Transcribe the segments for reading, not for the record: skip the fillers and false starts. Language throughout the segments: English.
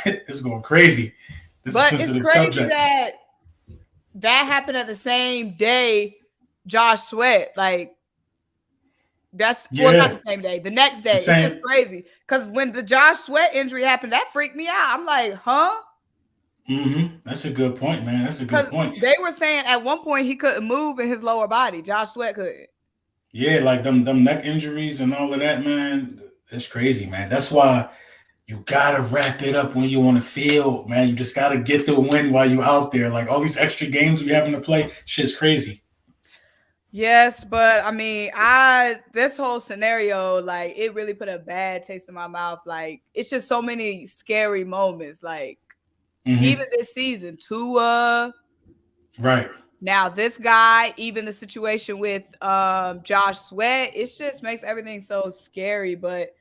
It's going crazy. This is a But it's sensitive crazy subject. that that happened at the same day Josh Sweat. Like, that's well, not Yeah, the same day. The next the day, it's just same. crazy. Because when the Josh Sweat injury happened, that freaked me out. I'm like, huh? That's a good point, man. That's a good Because point. they were saying at one point he couldn't move in his lower body. Josh Sweat couldn't. Yeah, like them neck injuries and all of that, man. It's crazy, man. That's why you gotta wrap it up when you on the field, man. You just gotta get the win while you out there. Like all these extra games we having to play, shit's crazy. Yes, but I mean, I this whole scenario, like, it really put a bad taste in my mouth. Like, it's just so many scary moments. Like, Hmm. even this season, Tua, Right. now this guy, even the situation with Josh Sweat, it just makes everything so scary. But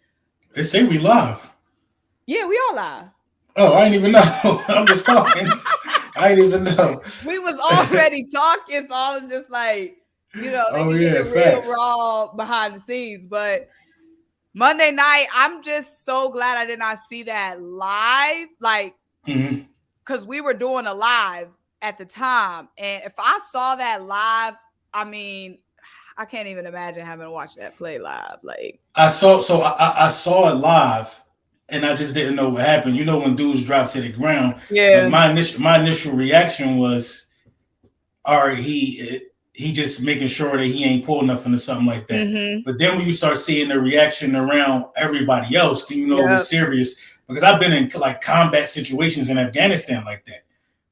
They say we live. yeah, we all lie. Oh, I didn't even know. I'm just talking. I didn't even know. We was already talking, so I was just like, they Oh can get yeah, it real facts. raw behind the scenes. But Monday night, I'm just so glad I did not see that live. Like, Hmm. because we were doing a live at the time. And if I saw that live, I mean, I can't even imagine having to watch that play live. Like, I saw it live, and I just didn't know what happened. You know when dudes drop to the ground, like yeah. my initial reaction was, all right, he just making sure that he ain't pulling nothing or something like that. Mm-hmm. But then when you start seeing the reaction around everybody else, then you know it Yep. was serious. Because I've been in like combat situations in Afghanistan like that,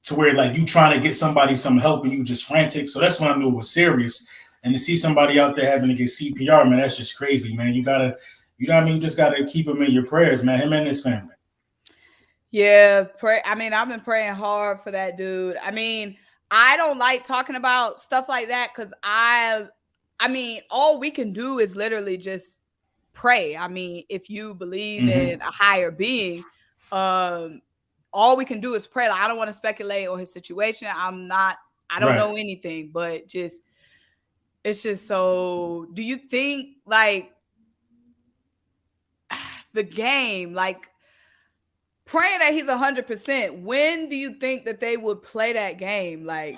to where like you trying to get somebody some help and you just frantic. So that's when I knew it was serious. And to see somebody out there having to get CPR, man, that's just crazy, man. You gotta, you know what I mean? You just gotta keep him in your prayers, man. Him and his family. Yeah. Pray. I mean, I've been praying hard for that dude. I mean, I don't like talking about stuff like that because I mean, all we can do is literally just pray. I mean, if you believe Hmm. in a higher being, um, all we can do is pray. Like, I don't want to speculate on his situation. I don't Right. know anything, but just it's just so. Do you think like the game, like praying that he's 100%? When do you think that they would play that game? Like,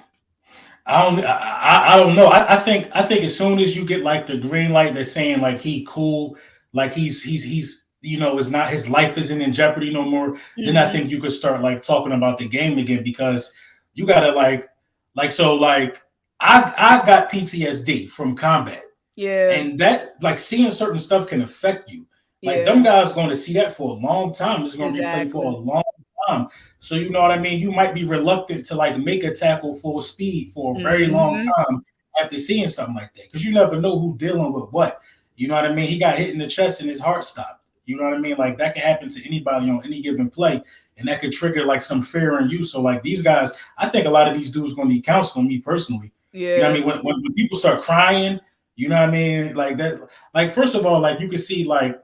I don't know. I think as soon as you get like the green light that's saying like he cool, like he's is not, his life isn't in jeopardy no more, then I mhm. think you could start like talking about the game again because you gotta like so like I got PTSD from combat. Yeah, And that like seeing certain stuff can affect you. Like them yeah, guys going to see that for a long time. It's going to be played for a exactly. long time. So you know what I mean. You might be reluctant to like make a tackle full speed for a very long Mhm. time after seeing something like that because you never know who dealing with what. You know what I mean. He got hit in the chest and his heart stopped. You know what I mean. Like that can happen to anybody on any given play, and that could trigger like some fear in you. So like these guys, I think a lot of these dudes going to need counseling. Me personally, you know what I Yeah. mean. When people start crying, you know what I mean? Like that, like first of all, like you can see like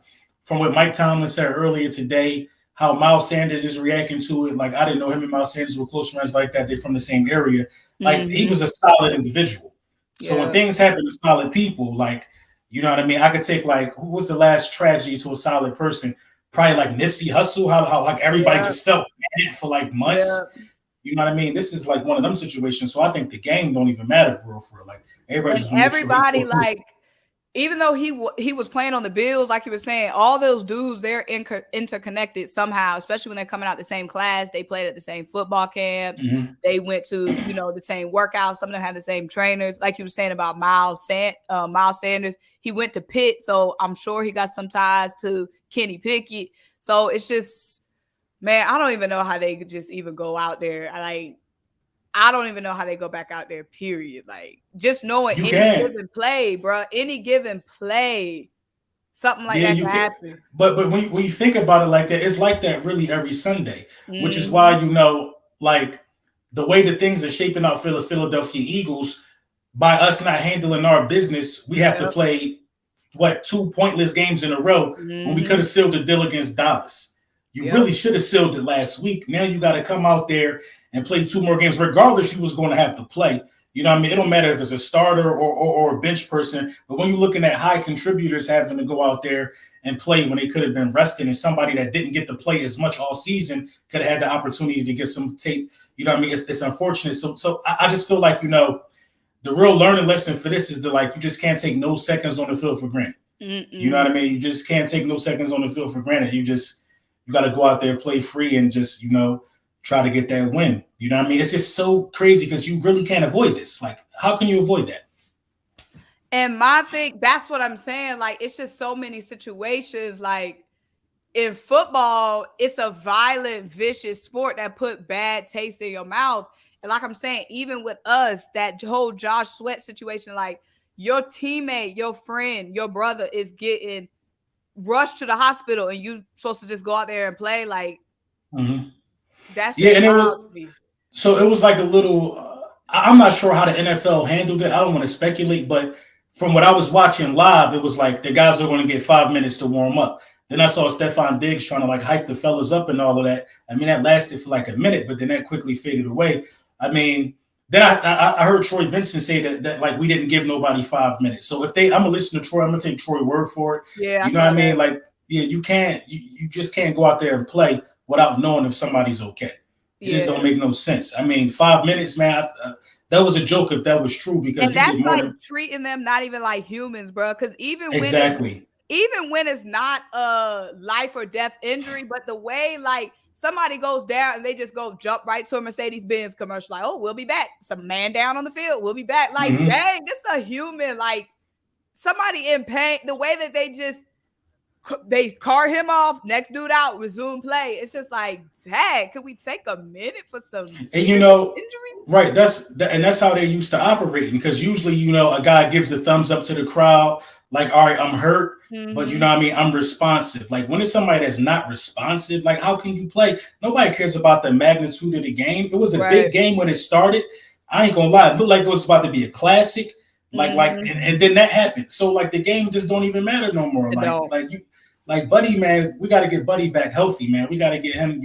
from what Mike Tomlin said earlier today, how Miles Sanders is reacting to it. Like I didn't know him and Miles Sanders were close friends like that. They're from the same area. Like he Mhm. was a solid individual. So when Yeah. things happen to solid people, like you know what I mean, I could take like who was the last tragedy to a solid person? Probably like Nipsey Hussle. How like everybody Yeah. just felt bad for like months. Yeah. You know what I mean? This is like one of them situations. So I think the game don't even matter for real, for real. Like everybody And just want to make sure they everybody, pull through. like, even though he was playing on the Bills, like you were saying, all those dudes, they're interconnected somehow. Especially when they're coming out the same class, they played at the same football camps, Hmm. they went to the same workouts. Some of them had the same trainers. Like you were saying about Miles Sanders, he went to Pitt, so I'm sure he got some ties to Kenny Pickett. So it's just, man, I don't even know how they could just even go out there. I don't even know how they go back out there, period. Like, just knowing You any can. given play, bro, any given play, something like Yeah, that you could can. happen. But when you think about it like that, it's like that really every Sunday, which is Hmm. why like the way that things are shaping out for the Philadelphia Eagles, by us not handling our business, we have to Yep. play what two pointless games in a row when we could Hmm. have sealed the deal against Dallas. You Yep. really should have sealed it last week. Now you got to come out there and play two more games, regardless. You was going to have to play. You know what I mean? It don't matter if it's a starter or a bench person, but when you're looking at high contributors having to go out there and play when they could have been resting, and somebody that didn't get to play as much all season could have had the opportunity to get some tape. You know what I mean? It's unfortunate. So I just feel like, the real learning lesson for this is you just can't take no seconds on the field for granted. You know what I mean? You just can't take no seconds on the field for granted. You got to go out there, play free, and just, try to get that win. You know what I mean? It's just so crazy because you really can't avoid this. Like, how can you avoid that? And my thing, that's what I'm saying. Like, it's just so many situations. Like, in football, it's a violent, vicious sport that put bad taste in your mouth. And like I'm saying, even with us, that whole Josh Sweat situation, like your teammate, your friend, your brother is getting rushed to the hospital and you supposed to just go out there and play. Like, that's and it was like a little, I'm not sure how the NFL handled it. I don't want to speculate, but from what I was watching live, it was like the guys are going to get 5 minutes to warm up. Then I saw Stephon Diggs trying to hype the fellas up and all of that. I mean, that lasted for a minute, but then that quickly faded away. I mean, then I heard Troy Vincent say that we didn't give nobody 5 minutes. So I'm gonna listen to Troy. I'm gonna take Troy's word for it. Yeah, you know what I mean? You just can't go out there and play without knowing if somebody's okay. It just don't make no sense. I mean, 5 minutes, man. That was a joke if that was true, because that's treating them not even like humans, bro. Because even when it's not a life or death injury, but the way somebody goes down and they just go jump right to a Mercedes-Benz commercial, like, oh, we'll be back. Some man down on the field, we'll be back. Like, dang, this is a human. Like, somebody in pain. The way that they car him off, next dude out, resume play. It's just like, dang, could we take a minute for some injuries? Right? That's how they used to operate. Because usually, a guy gives a thumbs up to the crowd, like, all right, I'm hurt, but you know what I mean? I'm responsive. Like, when it's somebody that's not responsive, like, how can you play? Nobody cares about the magnitude of the game. It was a big game when it started. I ain't gonna lie. It looked like it was about to be a classic. And then that happened. So, the game just don't even matter no more. Buddy, man, we got to get Buddy back healthy, man. We got to get him,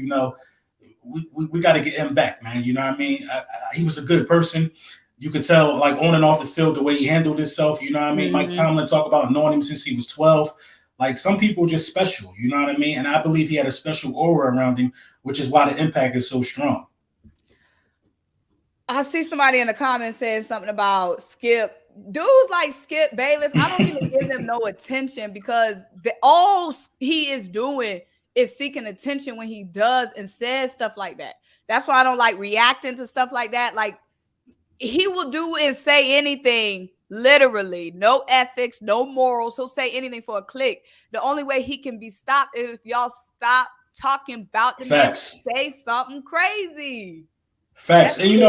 we got to get him back, man. You know what I mean? He was a good person. You could tell, on and off the field, the way he handled himself. You know what I mean? Mike Tomlin talked about knowing him since he was 12. Some people are just special. You know what I mean? And I believe he had a special aura around him, which is why the impact is so strong. I see somebody in the comments saying something about Skip. Dudes like Skip Bayless, I don't even give them no attention, because all he is doing is seeking attention when he does and says stuff like that. That's why I don't like reacting to stuff like that. Like, he will do and say anything, literally. No ethics, no morals. He'll say anything for a click. The only way he can be stopped is if y'all stop talking about the man, say something crazy. Facts. And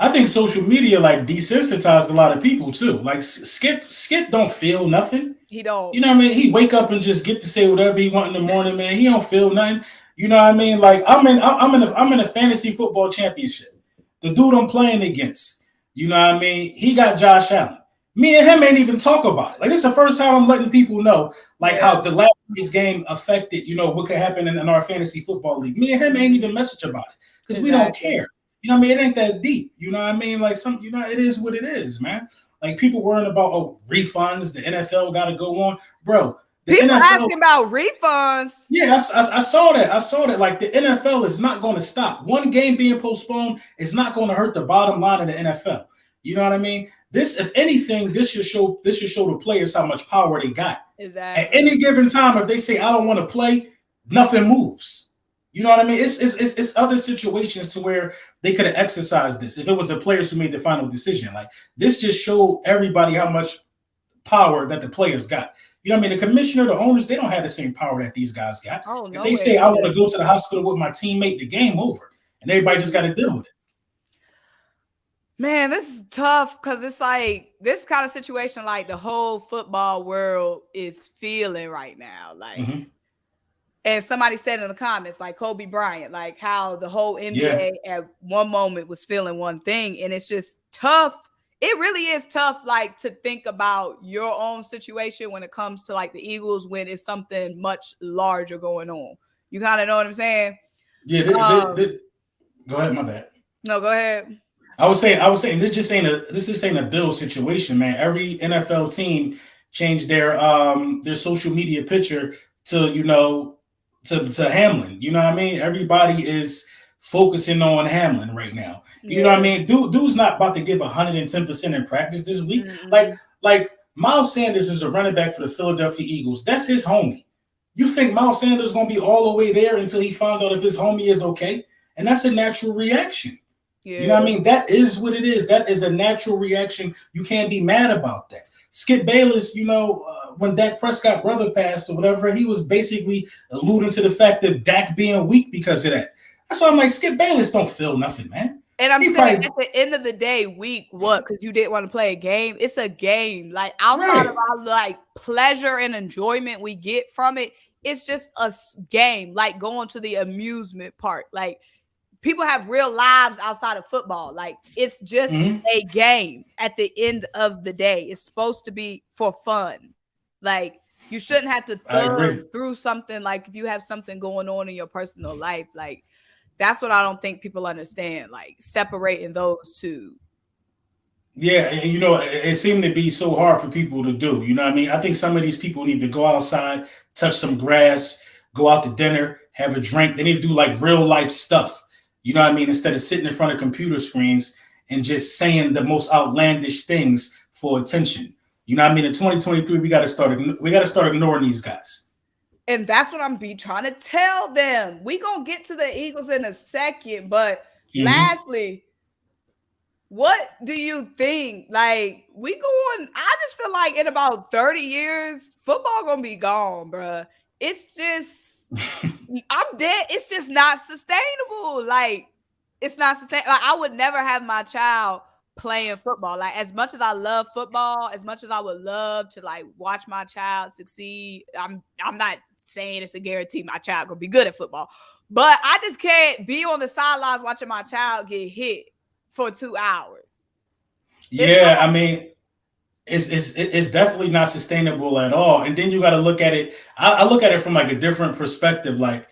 I think social media desensitized a lot of people too. Like, Skip don't feel nothing. He don't. You know what I mean? He wake up and just get to say whatever he want in the morning, man. He don't feel nothing. You know what I mean? Like, I'm in a fantasy football championship. The dude I'm playing against, you know what I mean? He got Josh Allen. Me and him ain't even talk about it. Like, this is the first time I'm letting people know, how the last week's game affected, what could happen in our fantasy football league. Me and him ain't even message about it, because we don't care. You know what I mean? It ain't that deep. You know what I mean? It is what it is, man. Like, people worrying about, refunds, the NFL got to go on. Bro, people asking about refunds. Yeah, I saw that. I saw that. Like, the NFL is not going to stop. One game being postponed is not going to hurt the bottom line of the NFL. You know what I mean? This, if anything, this should show the players how much power they got. Exactly. At any given time, if they say, I don't want to play, nothing moves. You know what I mean? It's other situations to where they could have exercised this if it was the players who made the final decision. Like, this just showed everybody how much power that the players got. You know what I mean? The commissioner, the owners, they don't have the same power that these guys got. If they say, I want to go to the hospital with my teammate, the game over. And everybody just got to deal with it. Man, this is tough, because it's like this kind of situation, like the whole football world is feeling right now. Like, and somebody said in the comments, like Kobe Bryant, like how the whole NBA at one moment was feeling one thing. And it's just tough. It really is tough, to think about your own situation when it comes to the Eagles, when it's something much larger going on. You kind of know what I'm saying? Yeah. Go ahead. My bad. No, go ahead. I was saying this ain't a Bill situation, man. Every NFL team changed their social media picture to to Hamlin. You know what I mean? Everybody is focusing on Hamlin right now. You know Yeah. what I mean? Dude's not about to give 110% in practice this week. Mm-mm. Like Miles Sanders is a running back for the Philadelphia Eagles. That's his homie. You think Miles Sanders is gonna be all the way there until he found out if his homie is okay? And that's a natural reaction. You know Yeah. what I mean? That is what it is. That is a natural reaction. You can't be mad about that. Skip Bayless, when Dak Prescott brother passed or whatever, he was basically alluding to the fact that Dak being weak because of that. That's why I'm like, Skip Bayless don't feel nothing, man. And I'm He saying probably at the end of the day, week what? Because you didn't want to play a game. It's a game. Like outside of right. our like pleasure and enjoyment we get from it, it's just a game. Like going to the amusement park. Like people have real lives outside of football. Like it's just Mhm. a game at the end of the day. It's supposed to be for fun. Like you shouldn't have to I agree. thug through something like if you have something going on in your personal life. Like that's what I don't think people understand. Like separating those two. Yeah, and it seemed to be so hard for people to do. You know what I mean? I think some of these people need to go outside, touch some grass, go out to dinner, have a drink. They need to do like real life stuff. You know what I mean? Instead of sitting in front of computer screens and just saying the most outlandish things for attention. You know what I mean? In 2023, we got to start ignoring these guys. And that's what I'm be trying to tell them. We gonna get to the Eagles in a second, but Mm-hmm. lastly, what do you think? Like we going? I just feel like in about 30 years, football gonna be gone, bruh. It's just I'm dead. It's just not sustainable. Like it's not sustainable. Like I would never have my child playing football. Like as much as I love football, as much as I would love to like watch my child succeed, I'm not saying it's a guarantee my child gonna be good at football, but I just can't be on the sidelines watching my child get hit for 2 hours. It's Yeah, I mean, it's definitely not sustainable at all. And then you got to look at it. I look at it from like a different perspective. Like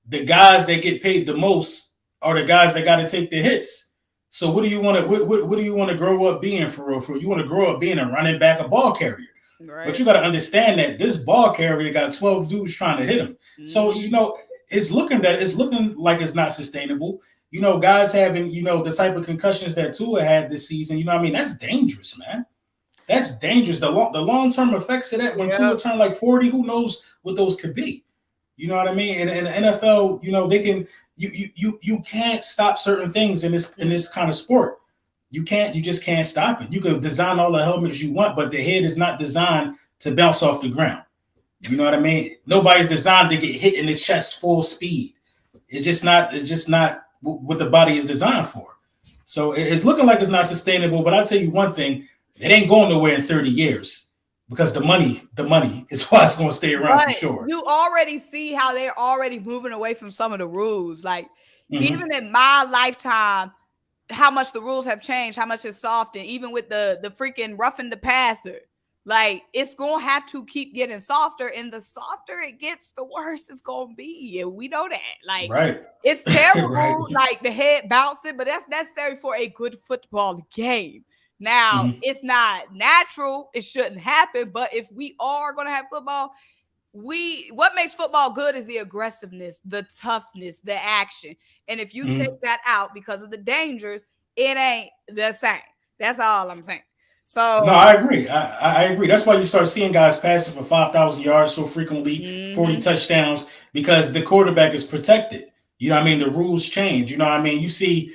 the guys that get paid the most are the guys that got to take the hits. So what do you want to what do you want to grow up being for real? For you want to grow up being a running back, a ball carrier. But right. you got to understand that this ball carrier got 12 dudes trying to hit him. So Mhm. it's looking like it's not sustainable. Guys having the type of concussions that Tua had this season. You know what I mean? That's dangerous, man. That's dangerous. The long term effects of that when Yeah. Tua turned like 40, who knows what those could be? You know what I mean? And in the NFL, they can you can't stop certain things in this kind of sport. You just can't stop it. You can design all the helmets you want, but the head is not designed to bounce off the ground. You know what I mean? Nobody's designed to get hit in the chest full speed. It's just not what the body is designed for. So it's looking like it's not sustainable. But I'll tell you one thing: it ain't going nowhere in 30 years because the money is why it's going to stay around for But sure. you already see how they're already moving away from some of the rules. Like Hmm. even in my lifetime, how much the rules have changed, how much it's softened, even with the freaking roughing the passer. Like it's gonna have to keep getting softer, and the softer it gets, the worse it's gonna be. And we know that. Like Right. it's Right. terrible, like the head bouncing, but that's necessary for a good football game. Now, Hmm. it's not natural, it shouldn't happen, but if we are gonna have football, what makes football good is the aggressiveness, the toughness, the action. And if you take Hmm. that out because of the dangers, it ain't the same. That's all I'm saying. So, No, I agree. I agree. That's why you start seeing guys passing for 5,000 yards so frequently, 40 mhm, touchdowns, because the quarterback is protected. You know what I mean? The rules change. You know what I mean? You see,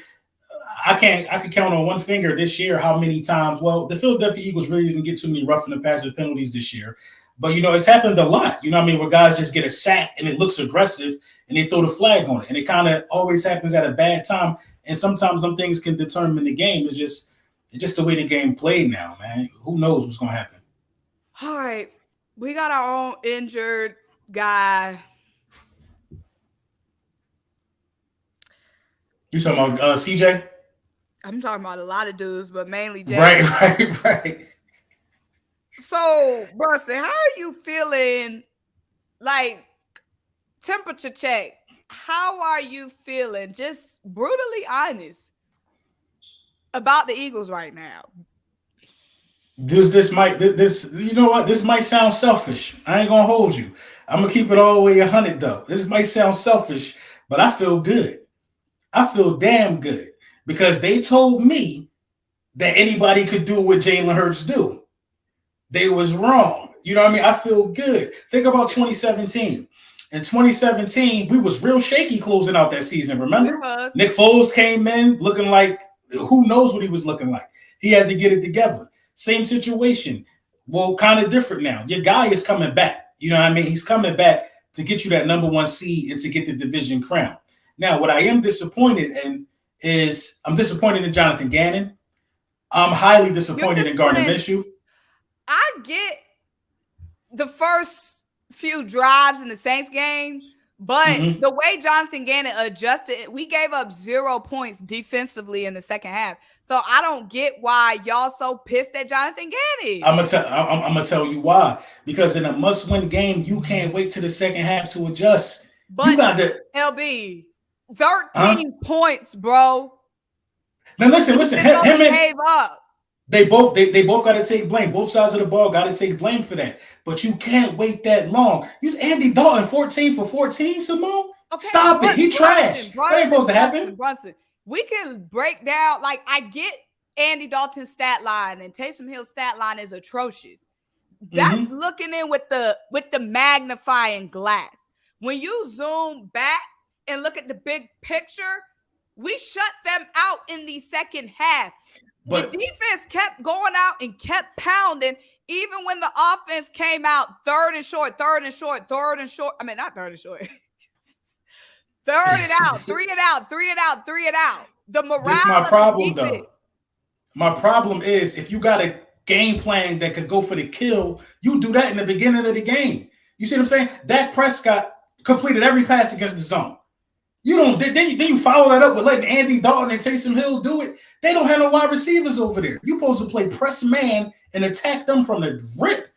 I could count on one finger this year how many times. Well, the Philadelphia Eagles really didn't get too many roughing the passer penalties this year, but it's happened a lot. You know what I mean? Where guys just get a sack and it looks aggressive and they throw the flag on it, and it kind of always happens at a bad time. And sometimes them things can determine the game. It's just the way the game played now, man. Who knows what's gonna happen? all right, we got our own injured guy. You talking about CJ? I'm talking about a lot of dudes, but mainly Right, Jalen. right, right. So, Brunson, how are you feeling? Like, temperature check. How are you feeling? Just brutally honest about the Eagles right now. This might you know what? This might sound selfish. I ain't gonna hold you. I'm gonna keep it all the way 100 though. This might sound selfish, but I feel good. I feel damn good because they told me that anybody could do what Jalen Hurts do. They was wrong. You know what I mean? I feel good. Think about 2017. In 2017, we was real shaky closing out that season. Remember? Nick Foles came in looking like who knows what he was looking like. He had to get it together. Same situation. Well, kind of different now. Your guy is coming back. You know what I mean? He's coming back to get you that number 1 seed and to get the division crown. Now, what I am disappointed in is I'm disappointed in Jonathan Gannon. I'm highly disappointed in Gardner Minshew. I get the first few drives in the Saints game, but the way Jonathan Gannon adjusted, we gave up 0 points defensively in the second half. So I don't get why y'all so pissed at Jonathan Gannon. I'm gonna tell you why. Because in a must-win game, you can't wait to the second half to adjust. But you got to LB 13 points, bro. Now listen. Him and gave up. They both got to take blame. Both sides of the ball got to take blame for that. But you can't wait that long. Andy Dalton 14 for 14, Simone. Okay, stop it. He trash. That ain't supposed to happen. Brunson. We can break down. Like, I get Andy Dalton's stat line and Taysom Hill's stat line is atrocious. That's looking in with the magnifying glass. When you zoom back and look at the big picture, we shut them out in the second half. But the defense kept going out and kept pounding, even when the offense came out third and short. I mean, not third and short. Third and out, 3 and out. The morale. This is my problem, though. My problem is if you got a game plan that could go for the kill, you do that in the beginning of the game. You see what I'm saying? Dak Prescott completed every pass against the zone. Then you follow that up with letting Andy Dalton and Taysom Hill do it. They don't have no wide receivers over there. You're supposed to play press man and attack them from the rip.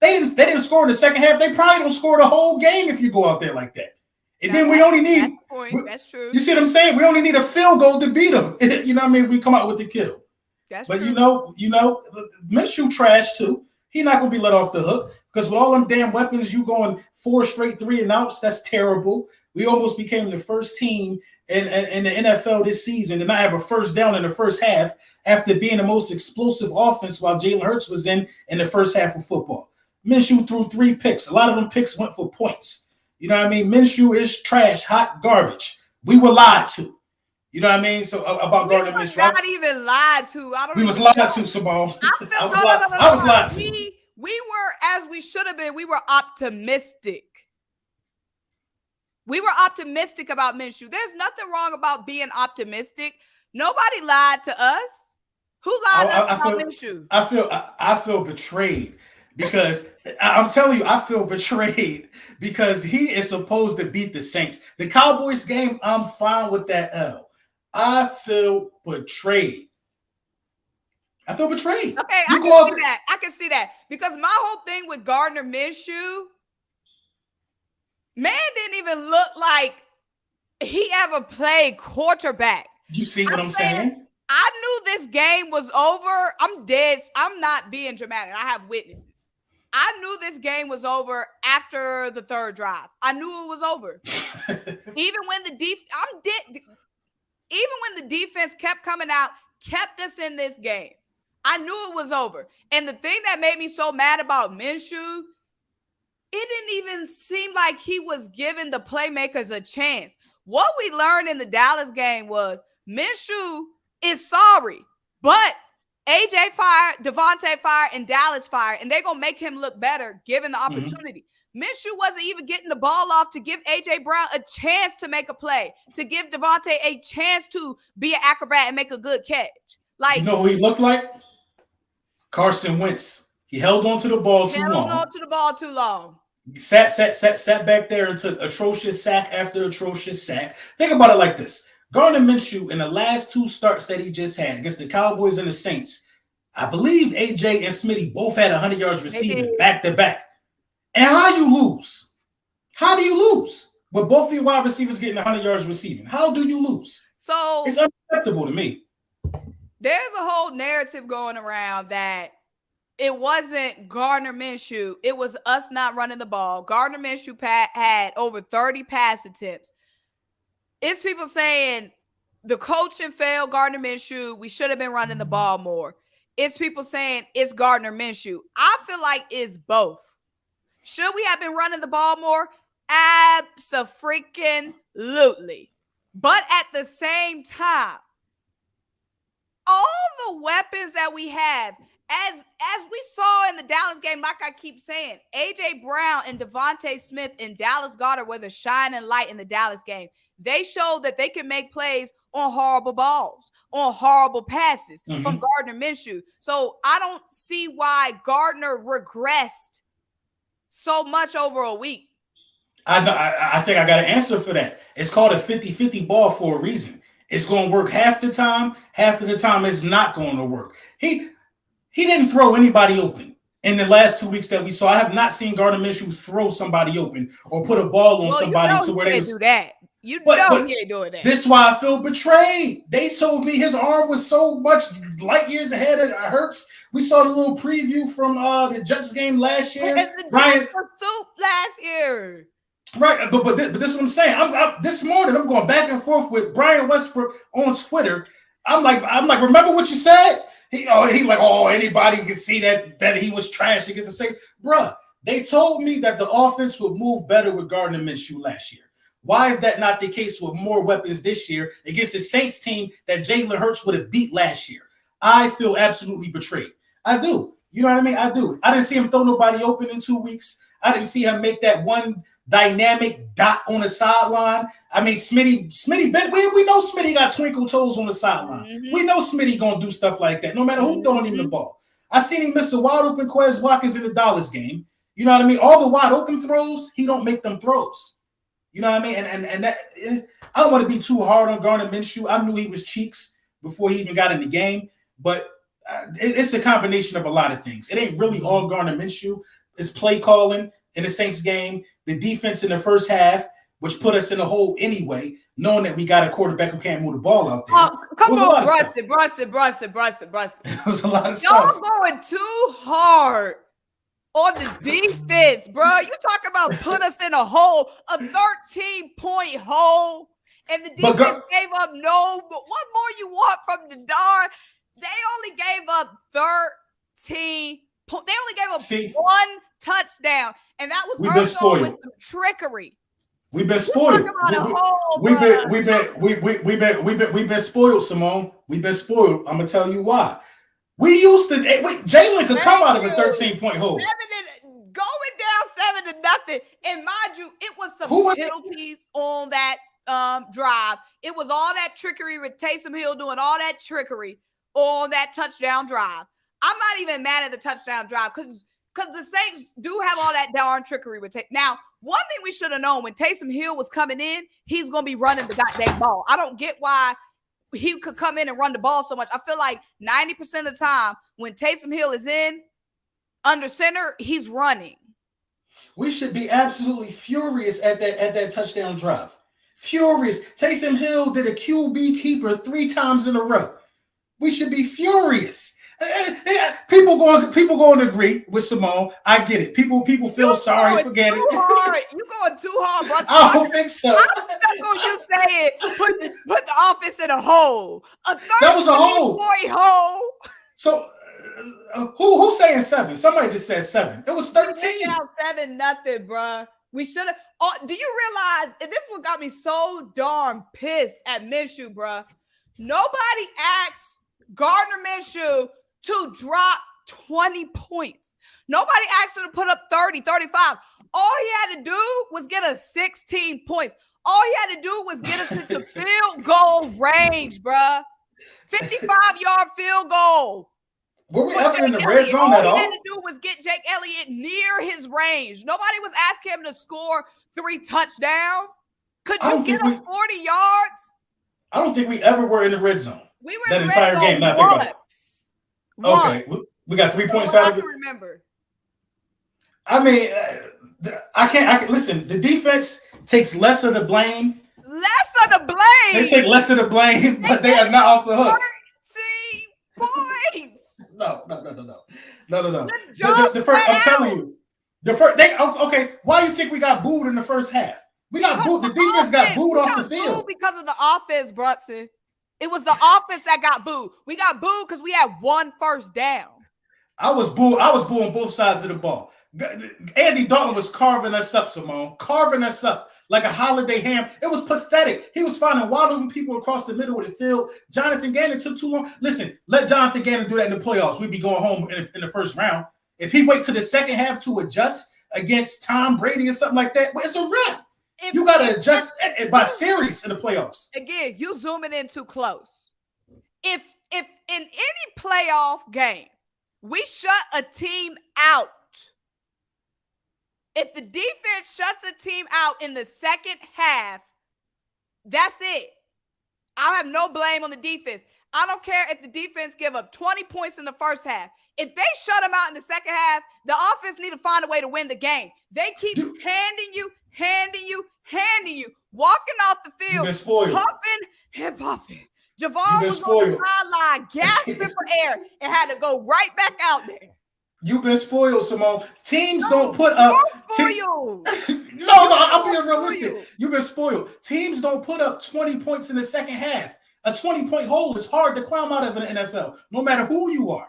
They didn't score in the second half. They probably don't score the whole game if you go out there like that. And then we only need that's true. You see what I'm saying? We only need a field goal to beat them. You know what I mean? We come out with the kill. That's but true. you know, Minshew trash too. He's not gonna be let off the hook because with all them damn weapons, you going 4 straight 3 and outs. That's terrible. We almost became the first team in the NFL this season to not have a first down in the first half after being the most explosive offense while Jalen Hurts was in the first half of football. Minshew threw 3 picks. A lot of them picks went for points. You know what I mean? Minshew is trash, hot garbage. We were lied to. You know what I mean? So about Gardner Minshew. Not even lied to. We was lied to, Simone. I was lied to. We were, as we should have been, we were optimistic. We were optimistic about Minshew. There's nothing wrong about being optimistic. Nobody lied to us. Who lied to us about Minshew? I feel betrayed because I'm telling you, I feel betrayed because he is supposed to beat the Saints. The Cowboys game, I'm fine with that L. I feel betrayed. Okay, I can see that. Because my whole thing with Gardner Minshew, man didn't even look like he ever played quarterback. You see what I'm saying? I knew this game was over. I'm dead. I'm not being dramatic. I have witnesses. I knew this game was over after the third drive. I knew it was over. Even when the defense kept coming out, kept us in this game, I knew it was over. And the thing that made me so mad about Minshew, it didn't even seem like he was giving the playmakers a chance. What we learned in the Dallas game was Minshew is sorry, but AJ fired, Devontae fired, and Dallas fired, and they're going to make him look better given the opportunity. Minshew wasn't even getting the ball off to give AJ Brown a chance to make a play, to give Devontae a chance to be an acrobat and make a good catch. Like, you know who he looked like? Carson Wentz. He held on to the ball too long. Sat back there and took atrocious sack after atrocious sack. Think about it like this. Gardner Minshew in the last 2 starts that he just had against the Cowboys and the Saints, I believe AJ and Smitty both had 100 yards receiving back to back. And how you lose? How do you lose with both of your wide receivers getting 100 yards receiving? How do you lose? So it's unacceptable to me. There's a whole narrative going around that it wasn't Gardner Minshew. It was us not running the ball. Gardner Minshew had over 30 pass attempts. It's people saying the coaching failed Gardner Minshew. We should have been running the ball more. It's people saying it's Gardner Minshew. I feel like it's both. Should we have been running the ball more? Abso-freaking-lutely. But at the same time, all the weapons that we have, as we saw in the Dallas game, like I keep saying, A.J. Brown and Devontae Smith and Dallas Goedert were the shining light in the Dallas game. They showed that they can make plays on horrible balls, on horrible passes from Gardner Minshew. So I don't see why Gardner regressed so much over a week. I think I got an answer for that. It's called a 50-50 ball for a reason. It's going to work half the time. Half of the time, it's not going to work. He didn't throw anybody open in the last 2 weeks that we saw. I have not seen Gardner Minshew throw somebody open or put a ball on somebody to where they do that. You know he ain't doing that. This is why I feel betrayed. They told me his arm was so much light years ahead of Hurts. We saw the little preview from the Jets game last year. And the Jets were soup last year. Right, but this is what I'm saying. This morning I'm going back and forth with Brian Westbrook on Twitter. I'm like, remember what you said? He like, anybody can see that he was trash against the Saints. Bruh, they told me that the offense would move better with Gardner Minshew last year. Why is that not the case with more weapons this year against the Saints team that Jalen Hurts would have beat last year? I feel absolutely betrayed. I do. You know what I mean? I do. I didn't see him throw nobody open in 2 weeks. I didn't see him make that one dynamic dot on the sideline. I mean, Smitty, we know Smitty got twinkle toes on the sideline. We know Smitty gonna do stuff like that, no matter who throwing him the ball. I seen him miss a wide open Quez Watkins in the Dallas game. You know what I mean? All the wide open throws, he don't make them throws. You know what I mean? And that, I don't want to be too hard on Gardner Minshew. I knew he was cheeks before he even got in the game, but it's a combination of a lot of things. It ain't really all Gardner Minshew. It's play calling in the Saints game, the defense in the first half, which put us in a hole anyway, knowing that we got a quarterback who can't move the ball out there. Come on, Brunson. It was a lot of stuff. Y'all going too hard on the defense, bro. You talking about put us in a hole, a 13-point hole, and the defense gave up no. But what more you want from the darn? They only gave up 13 points. They only gave up one touchdown, and that was also with some trickery. We've been spoiled. We've been spoiled, Simone. We've been spoiled. I'm gonna tell you why. We used to. Jalen could come out of a 13-point hole. Going down 7-0, and mind you, it was some penalties on that drive. It was all that trickery with Taysom Hill doing all that trickery on that touchdown drive. I'm not even mad at the touchdown drive because the Saints do have all that darn trickery with Taysom. Now, one thing we should have known when Taysom Hill was coming in, he's gonna be running the goddamn ball. I don't get why he could come in and run the ball so much. I feel like 90% of the time when Taysom Hill is in under center, he's running. We should be absolutely furious at that touchdown drive. Furious. Taysom Hill did a QB keeper 3 times in a row. We should be furious. People going to agree with Simone. I get it. People feel sorry. Forget it. You going too hard, bro. I don't think so. I'm stuck on you saying put the offense in a hole. That was a hole. Hole. So who's saying 7? Somebody just said 7. It was 13. Out 7-0, bro. We should have. Oh, do you realize? And this one got me so darn pissed at Minshew, bro. Nobody asked Gardner Minshew to drop 20 points. Nobody asked him to put up 30, 35. All he had to do was get us 16 points. All he had to do was get us into field goal range, bruh. 55-yard field goal. Were we ever in the red zone at all? All he had to do was get Jake Elliott near his range. Nobody was asking him to score 3 touchdowns. Could you get us 40 yards? I don't think we ever were in the red zone. We were that in the entire red zone game. Not once. Okay, we got 3 points out of it. Remember. I mean, I can't listen. The defense takes less of the blame. Less of the blame. They take less of the blame, but they are not off the hook. 13 No. The first, I'm telling you, the first. Okay. Why do you think we got booed in the first half? We got booed. The defense got booed off the field because of the offense, Brunson. It was the offense that got booed. We got booed because we had 1 first down. I was booed on both sides of the ball. Andy Dalton was carving us up, Simone, carving us up like a holiday ham. It was pathetic. He was finding wide open people across the middle of the field. Jonathan Gannon took too long. Listen, let Jonathan Gannon do that in the playoffs. We'd be going home in the first round. If he wait to the second half to adjust against Tom Brady or something like that, well, it's a wrap. You got to adjust by series in the playoffs. Again, you zooming in too close. If in any playoff game, we shut a team out. If the defense shuts a team out in the second half, that's it. I have no blame on the defense. I don't care if the defense give up 20 points in the first half. If they shut them out in the second half, the offense need to find a way to win the game. They keep handing you, walking off the field, huffing and puffing. Javon was on the sideline, gasping for air, and had to go right back out there. You've been spoiled, Simone. Teams don't put up. Spoiled. No, I'm being realistic. You've been spoiled. Teams don't put up 20 points in the second half. A 20-point hole is hard to climb out of in the NFL, no matter who you are.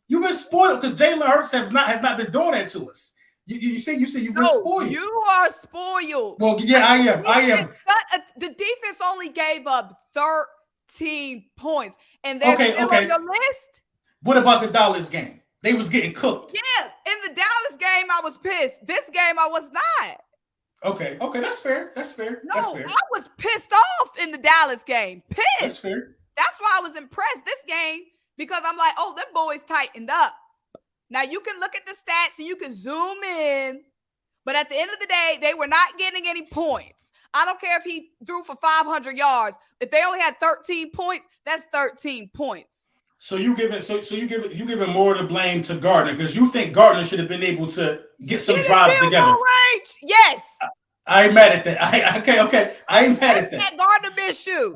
You've been spoiled because Jalen Hurts has not been doing that to us. You say you've been spoiled. You are spoiled. Well, yeah, I am. The defense only gave up 13 points, and they're still on your list. What about the Dallas game? They was getting cooked. Yeah, in the Dallas game, I was pissed. This game, I was not. Okay, that's fair. No, I was pissed off in the Dallas game. Pissed. That's fair. That's why I was impressed this game, because I'm like, oh, them boys tightened up. Now, you can look at the stats and you can zoom in, but at the end of the day, they were not getting any points. I don't care if he threw for 500 yards. If they only had 13 points, that's 13 points. So you giving more of the blame to Gardner because you think Gardner should have been able to get some drives together. Range. Yes. I ain't mad at that. Okay. I ain't mad at that. Gardner Minshew.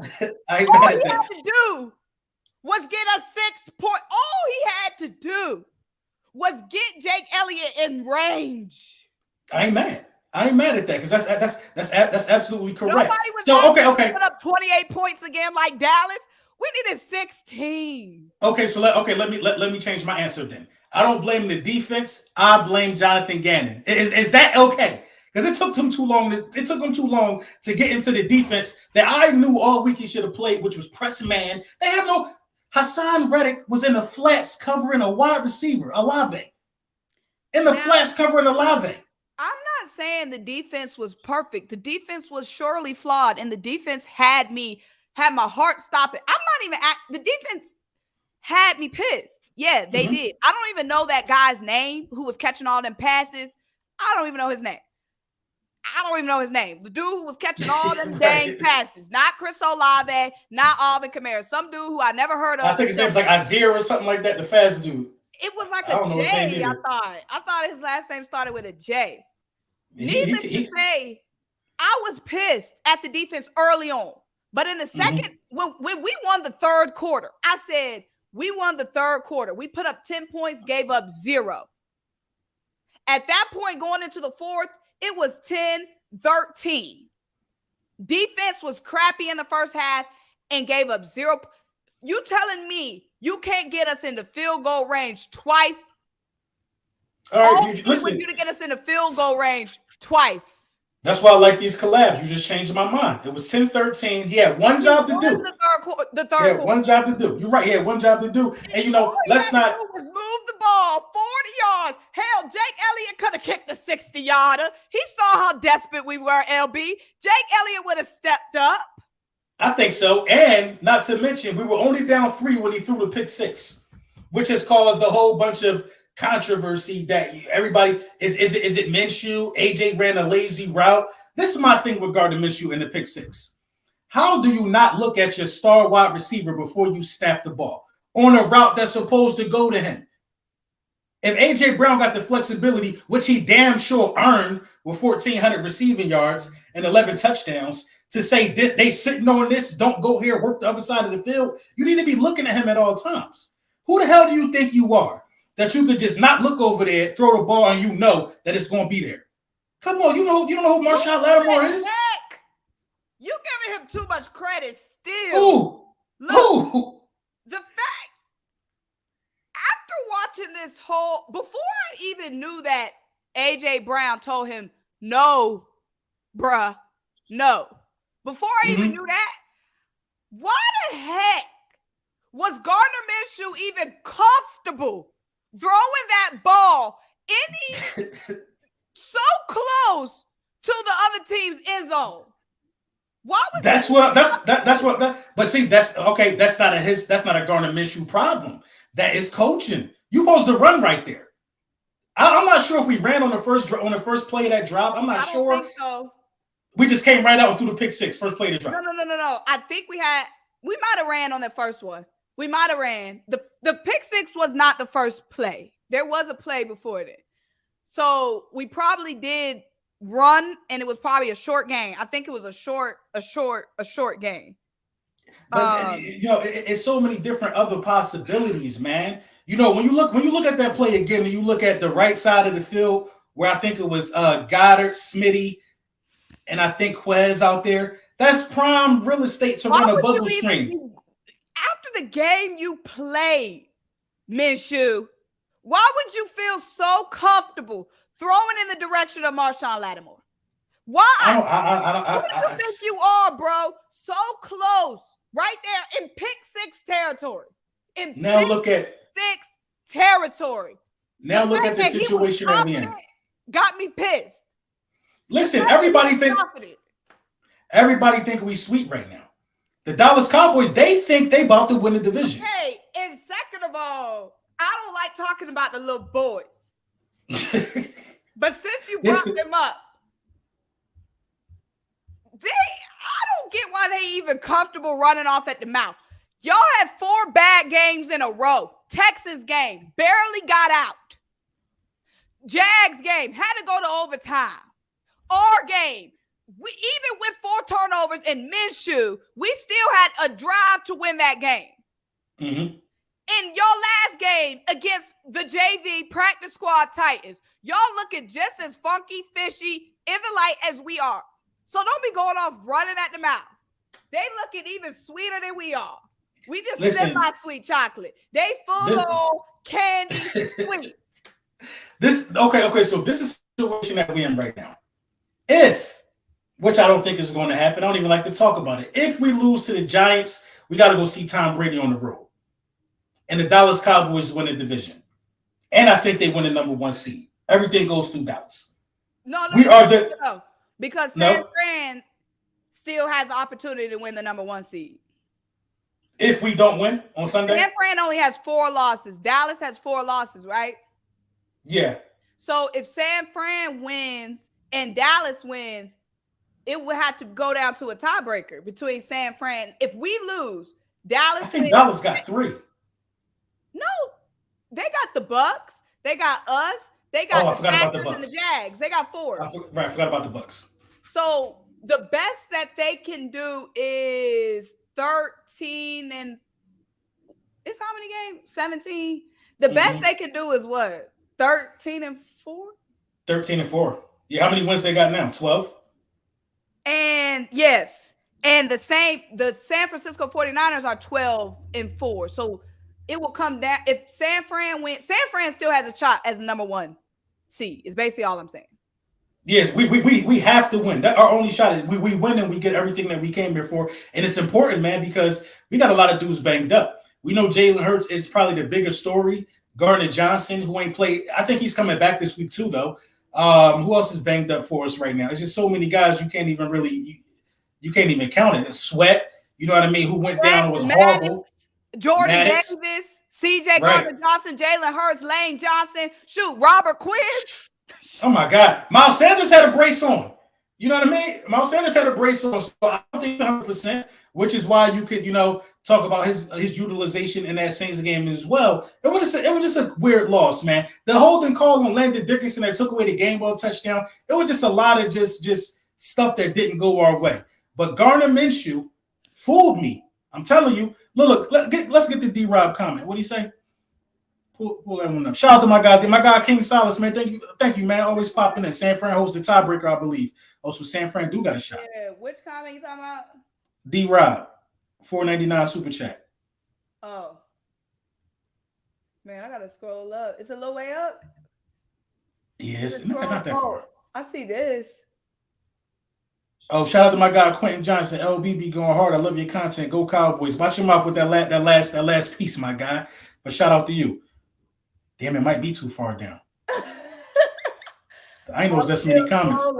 I ain't mad at that. All he had to do was get a 6 point. All he had to do was get Jake Elliott in range. I ain't mad at that because that's absolutely correct. Nobody was okay. Put up 28 points again like Dallas. We needed 16. Okay, so let me change my answer then. I don't blame the defense. I blame Jonathan Gannon. Is that okay? Because it took him too long. It took him too long to get into the defense that I knew all week he should have played, which was press man. They have no. Hassan Reddick was in the flats covering a wide receiver, Olave. In the flats covering Olave. I'm not saying the defense was perfect. The defense was surely flawed, and the defense had my heart stopping. The defense had me pissed. Yeah, they did. I don't even know that guy's name who was catching all them passes. I don't even know his name. The dude who was catching all them dang passes. Not Chris Olave, not Alvin Kamara. Some dude who I never heard of. I think his name's like Isaiah or something like that, the fast dude. It was like a J, I thought. I thought his last name started with a J. Needless to say, I was pissed at the defense early on. But in the second, when we won the third quarter, I said, we won the third quarter. We put up 10 points, gave up 0. At that point, going into the fourth, it was 10-13. Defense was crappy in the first half and gave up 0. You telling me you can't get us in the field goal range twice? All right, listen. You to get us in the field goal range twice. That's why I like these collabs. You just changed my mind. It was 10-13. He had one job to do. The third quarter. One job to do. You're right. He had one job to do. And, let's not. Was move the ball 40 yards. Hell, Jake Elliott could have kicked the 60-yarder. He saw how desperate we were, LB. Jake Elliott would have stepped up. I think so. And not to mention, we were only down 3 when he threw the pick 6, which has caused a whole bunch of controversy that everybody is it Minshew? AJ ran a lazy route. This is my thing with Gardner Minshew in the pick 6. How do you not look at your star wide receiver before you snap the ball on a route that's supposed to go to him? If AJ Brown got the flexibility, which he damn sure earned with 1,400 receiving yards and 11 touchdowns, to say they sitting on this, don't go here, work the other side of the field, you need to be looking at him at all times. Who the hell do you think you are? that you could just not look over there, throw the ball, and you know that it's going to be there. Come on, you don't know who Marshawn Lattimore is? Heck? You giving him too much credit still. Who? The fact, after watching this before I even knew that A.J. Brown told him, no, bruh, no. Before I even knew that, why the heck was Gardner Minshew even comfortable throwing that ball so close to the other team's end zone? Why was but see, that's okay. That's not a Gardner Minshew problem. That is coaching. You supposed to run right there. I'm not sure if we ran on the first play of that drop. I'm not sure. I don't think so. We just came right out and threw the pick six, first play of the drop. No. I think we might have ran on that first one. We might have ran. The pick six was not the first play. There was a play before that. So we probably did run, and it was probably a short game. I think it was a short game. But it's so many different other possibilities, man. When you look at that play again, and you look at the right side of the field where I think it was Goddard, Smitty, and I think Quez out there. That's prime real estate to run a bubble screen. After the game you played, Minshew, why would you feel so comfortable throwing in the direction of Marshawn Lattimore? Why? Who do you think you are, bro? So close, right there in pick six territory. Now look at the situation that we're in. Got me pissed. Listen, everybody think we sweet right now. The Dallas Cowboys, they think they about to win the division. Hey, and second of all, I don't like talking about the little boys. But since you brought them up, I don't get why they even comfortable running off at the mouth. Y'all had 4 bad games in a row. Texans game, barely got out. Jags game, had to go to overtime. Our game, even with 4 turnovers and Minshew, we still had a drive to win that game. Mm-hmm. In your last game against the JV practice squad Titans, y'all looking just as funky, fishy, in the light as we are. So don't be going off running at the mouth. They looking even sweeter than we are. We just sip my sweet chocolate. They full on candy sweet. Okay. So this is the situation that we're in right now. Which I don't think is going to happen. I don't even like to talk about it. If we lose to the Giants, we got to go see Tom Brady on the road. And the Dallas Cowboys win the division. And I think they win the number 1 seed. Everything goes through Dallas. No. Because San Fran still has the opportunity to win the number 1 seed. If we don't win on Sunday? San Fran only has 4 losses. Dallas has 4 losses, right? Yeah. So if San Fran wins and Dallas wins, it would have to go down to a tiebreaker between San Fran. If we lose, Dallas I think Dallas got 3. No, they got the Bucks. They got us. They got the Packers and the Jags. They got 4. I forgot about the Bucks. So the best that they can do is 13 and it's how many games? 17. The best they can do is what? 13 and 4? 13 and 4. Yeah, how many wins they got now? 12? And yes. And the San Francisco 49ers are 12 and 4. So it will come down. If San Fran wins, San Fran still has a shot as the number 1 seed. Is basically all I'm saying. Yes, we have to win. That our only shot is we win and we get everything that we came here for. And it's important, man, because we got a lot of dudes banged up. We know Jalen Hurts is probably the bigger story. Gardner Johnson, who ain't played, I think he's coming back this week too, though. Who else is banged up for us right now? It's just so many guys you can't even count it. Sweat, you know what I mean? Who went down and was horrible. Jordan Davis, CJ Gardner Johnson, Jalen Hurts, Lane Johnson, Robert Quinn. Oh my God. Miles Sanders had a brace on. You know what I mean? Miles Sanders had a brace on, so I don't think 100%, which is why you could, talk about his utilization in that Saints game as well. It was just a weird loss, man. The holding call on Landon Dickerson that took away the game ball touchdown, it was just a lot of just stuff that didn't go our way. But Gardner Minshew fooled me. I'm telling you. Look, let's get the D-Rob comment. What do you say? pull that one up. Shout out to my guy King Solace, man. Thank you, man. Always popping in. San Fran holds the tiebreaker, I believe. Also, San Fran do got a shot. Yeah, which comment you talking about? D-Rob, $4.99 super chat. Oh. Man, I gotta scroll up. It's a little way up. Yes, not that far. I see this. Oh, shout out to my guy Quentin Johnson. LBB going hard. I love your content. Go Cowboys. Watch your mouth with that last piece, my guy. But shout out to you. Damn, it might be too far down. I know there's many comments. Hold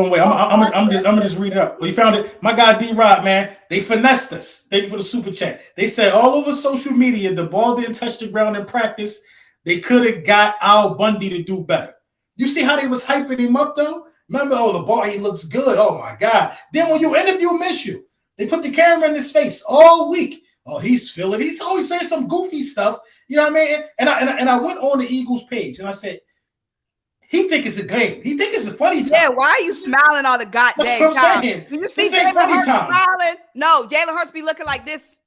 on, wait. I'm just read it up. Well, you found it. My guy D-Rod, man. They finessed us. Thank you for the super chat. They said all over social media the ball didn't touch the ground in practice. They could have got Al Bundy to do better. You see how they was hyping him up though? Remember, the ball, he looks good. Oh my God. Then when you interview Minshew, they put the camera in his face all week. Oh, he's feeling. He's always saying some goofy stuff. You know what I mean? And I went on the Eagles page and I said, he think it's a game. He think it's a funny time. Yeah, why are you smiling all the goddamn time? That's what I'm saying. Do you see Jalen Hurts smiling? No, Jalen Hurts be looking like this.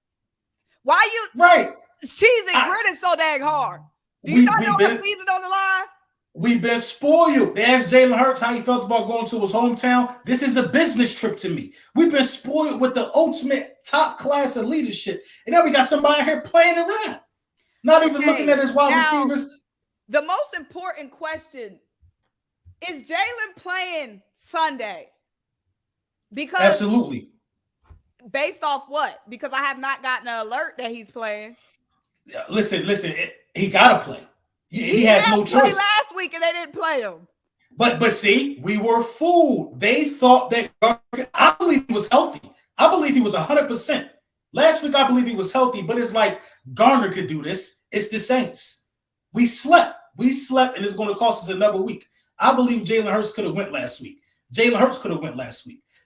Why you right? Cheesy gritting so dang hard. Do you not know our season on the line? We've been spoiled. They asked Jalen Hurts how he felt about going to his hometown. This is a business trip to me. We've been spoiled with the ultimate top class of leadership. And now we got somebody here playing around. Not even looking at his wide receivers. The most important question is Jalen playing Sunday? Because absolutely. Based off what? Because I have not gotten an alert that he's playing. Listen. He got to play. He has no choice. Last week and they didn't play him. But see, we were fooled. They thought that I believe he was healthy. I believe he was 100%. Last week, I believe he was healthy, but it's like Gardner could do this. It's the Saints. We slept, and it's going to cost us another week. I believe Jalen Hurts could have went last week.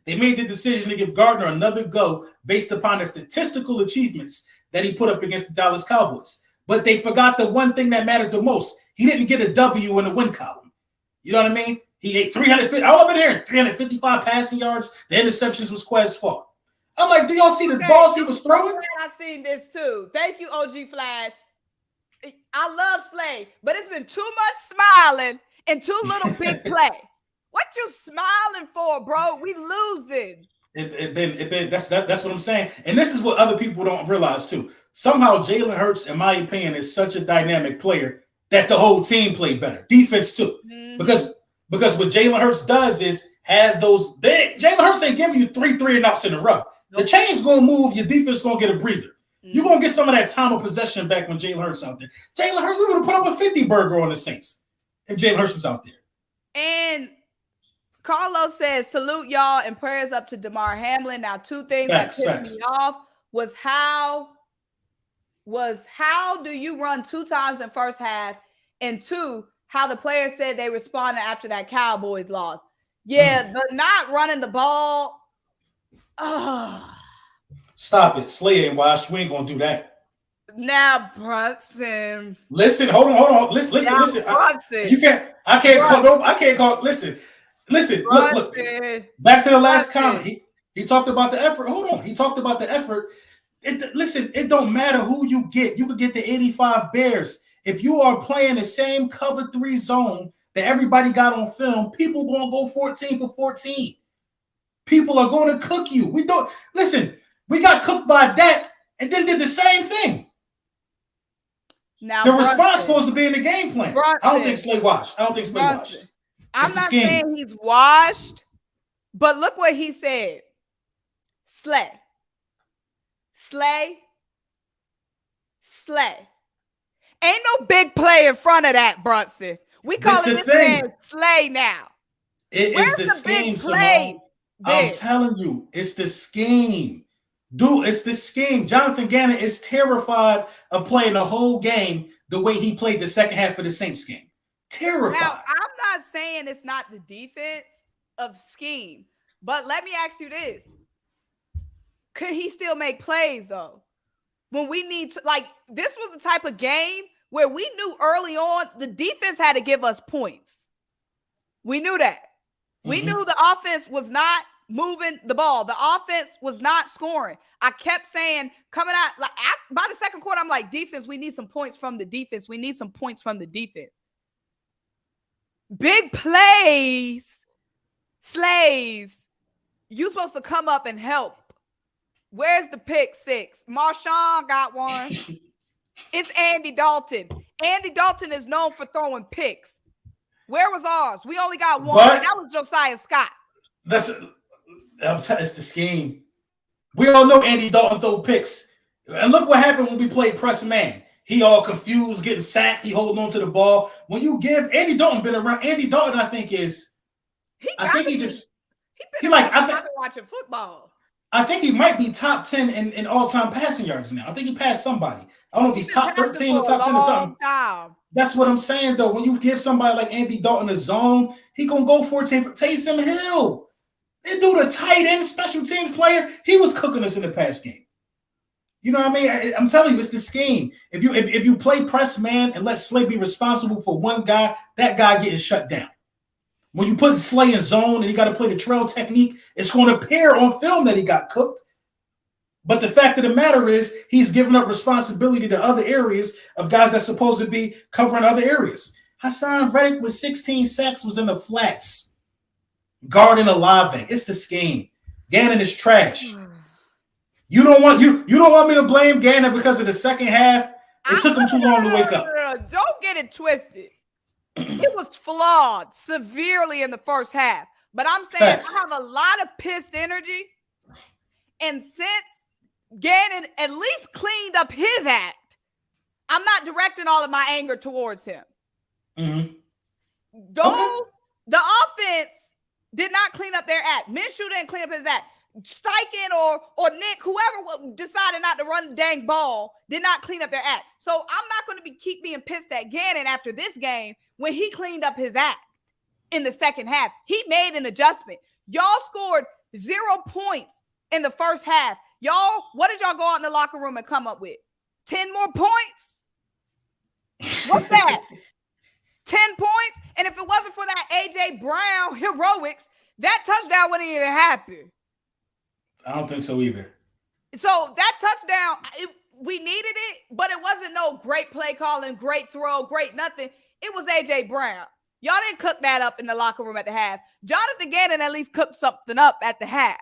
They made the decision to give Gardner another go based upon the statistical achievements that he put up against the Dallas Cowboys. But they forgot the one thing that mattered the most. He didn't get a W in the win column. You know what I mean? He ate 350. All I've been hearing, 355 passing yards. The interceptions was Quez's fault. I'm like, do y'all see the balls he was throwing? I seen this too. Thank you, OG Flash. I love Slay, but it's been too much smiling and too little big play. What you smiling for, bro? We losing. That's what I'm saying. And this is what other people don't realize too. Somehow Jalen Hurts, in my opinion, is such a dynamic player that the whole team played better. Defense too. Mm-hmm. Because what Jalen Hurts does is Jalen Hurts ain't giving you three and outs in a row. The chain's gonna move, your defense is gonna get a breather. Mm-hmm. You're gonna get some of that time of possession back when Jalen Hurts out there. Jalen Hurts, we would have put up a 50 burger on the Saints if Jalen Hurts was out there. And Carlos says, salute y'all and prayers up to DeMar Hamlin. Now, two things that pissed me off was how do you run 2 times in first half, and 2, how the players said they responded after that Cowboys loss. Yeah, the not running the ball. Stop it. Slay ain't washed. We ain't gonna do that. Now, Brunson. Listen, hold on. Listen. I can't call. Listen. Look. Back to the last comment. He talked about the effort. Hold on. He talked about the effort. It don't matter who you get. You could get the 85 Bears. If you are playing the same cover 3 zone that everybody got on film, people gonna go 14 for 14. People are going to cook you. We got cooked by Dak and then did the same thing. Now the response supposed to be in the game plan. I don't think Slay washed. I'm not saying he's washed, but look what he said. Slay. Ain't no big play in front of that, Brunson. We call this man Slay now. It is the scheme, Simone. I'm telling you, it's the scheme. Dude, it's the scheme. Jonathan Gannon is terrified of playing the whole game the way he played the second half of the Saints game. Terrified. Now, I'm not saying it's not the defense of scheme, but let me ask you this. Could he still make plays, though? When we need to, this was the type of game where we knew early on the defense had to give us points. We knew that. We knew the offense was not moving the ball. The offense was not scoring. I kept saying, coming out, like by the second quarter, I'm like, defense, we need some points from the defense. We need some points from the defense. Big plays, slays. You supposed to come up and help. Where's the pick six? Marshawn got one. It's Andy Dalton. Andy Dalton is known for throwing picks. Where was ours? We only got one. And that was Josiah Scott. It's the scheme. We all know Andy Dalton throw picks. And look what happened when we played press man. He all confused, getting sacked. He holding on to the ball. When you give Andy Dalton been around, Andy Dalton, I think is. I've been watching football. I think he might be top 10 in all-time passing yards now. I think he passed somebody. I don't know if he's top 13 or top 10 or something. That's what I'm saying, though. When you give somebody like Andy Dalton a zone, he gonna go 14 for Taysom Hill. They do the tight end special team player. He was cooking us in the pass game. You know what I mean? I'm telling you, it's the scheme. If you play press man and let Slay be responsible for one guy, that guy getting shut down. When you put Slay in zone and you got to play the trail technique, it's going to appear on film that he got cooked. But the fact of the matter is he's giving up responsibility to other areas of guys that's supposed to be covering other areas. Hassan Reddick with 16 sacks was in the flats. Guarding Olave. It's the scheme. Gannon is trash. You don't want me to blame Gannon because of the second half. It took him too long to wake up. Don't get it twisted. It was flawed severely in the first half. But I'm saying I have a lot of pissed energy. And since Gannon at least cleaned up his act, I'm not directing all of my anger towards him. Mm-hmm. The offense did not clean up their act. Minshew didn't clean up his act. Steichen or Nick, whoever decided not to run the dang ball, did not clean up their act. So I'm not going to keep being pissed at Gannon after this game when he cleaned up his act in the second half. He made an adjustment. Y'all scored 0 points in the first half. Y'all, what did y'all go out in the locker room and come up with? 10 more points? What's that? 10 points? And if it wasn't for that A.J. Brown heroics, that touchdown wouldn't even happen. I don't think so either. So that touchdown, we needed it, but it wasn't no great play calling, great throw, great nothing. It was A.J. Brown. Y'all didn't cook that up in the locker room at the half. Jonathan Gannon at least cooked something up at the half.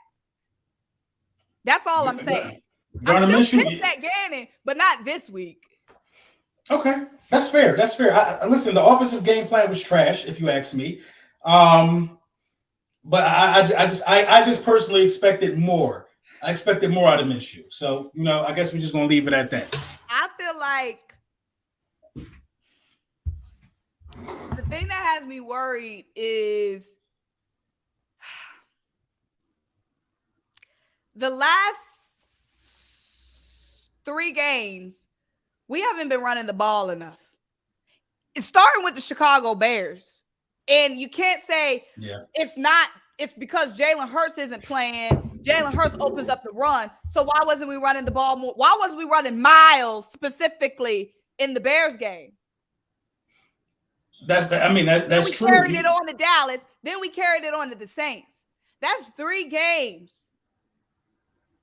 That's all I'm saying. I'm still pissed at Gannon, but not this week. Okay, that's fair. That's fair. Listen, the offensive game plan was trash, if you ask me. But I just personally expected more. I expected more out of Minshew. So, I guess we're just going to leave it at that. I feel like the thing that has me worried is the last 3 games, we haven't been running the ball enough. It's starting with the Chicago Bears. And you can't say it's because Jalen Hurts isn't playing. Jalen Hurts opens up the run. So why wasn't we running the ball more? Why wasn't we running miles specifically in the Bears game? That's true. We carried it on to Dallas. Then we carried it on to the Saints. That's 3 games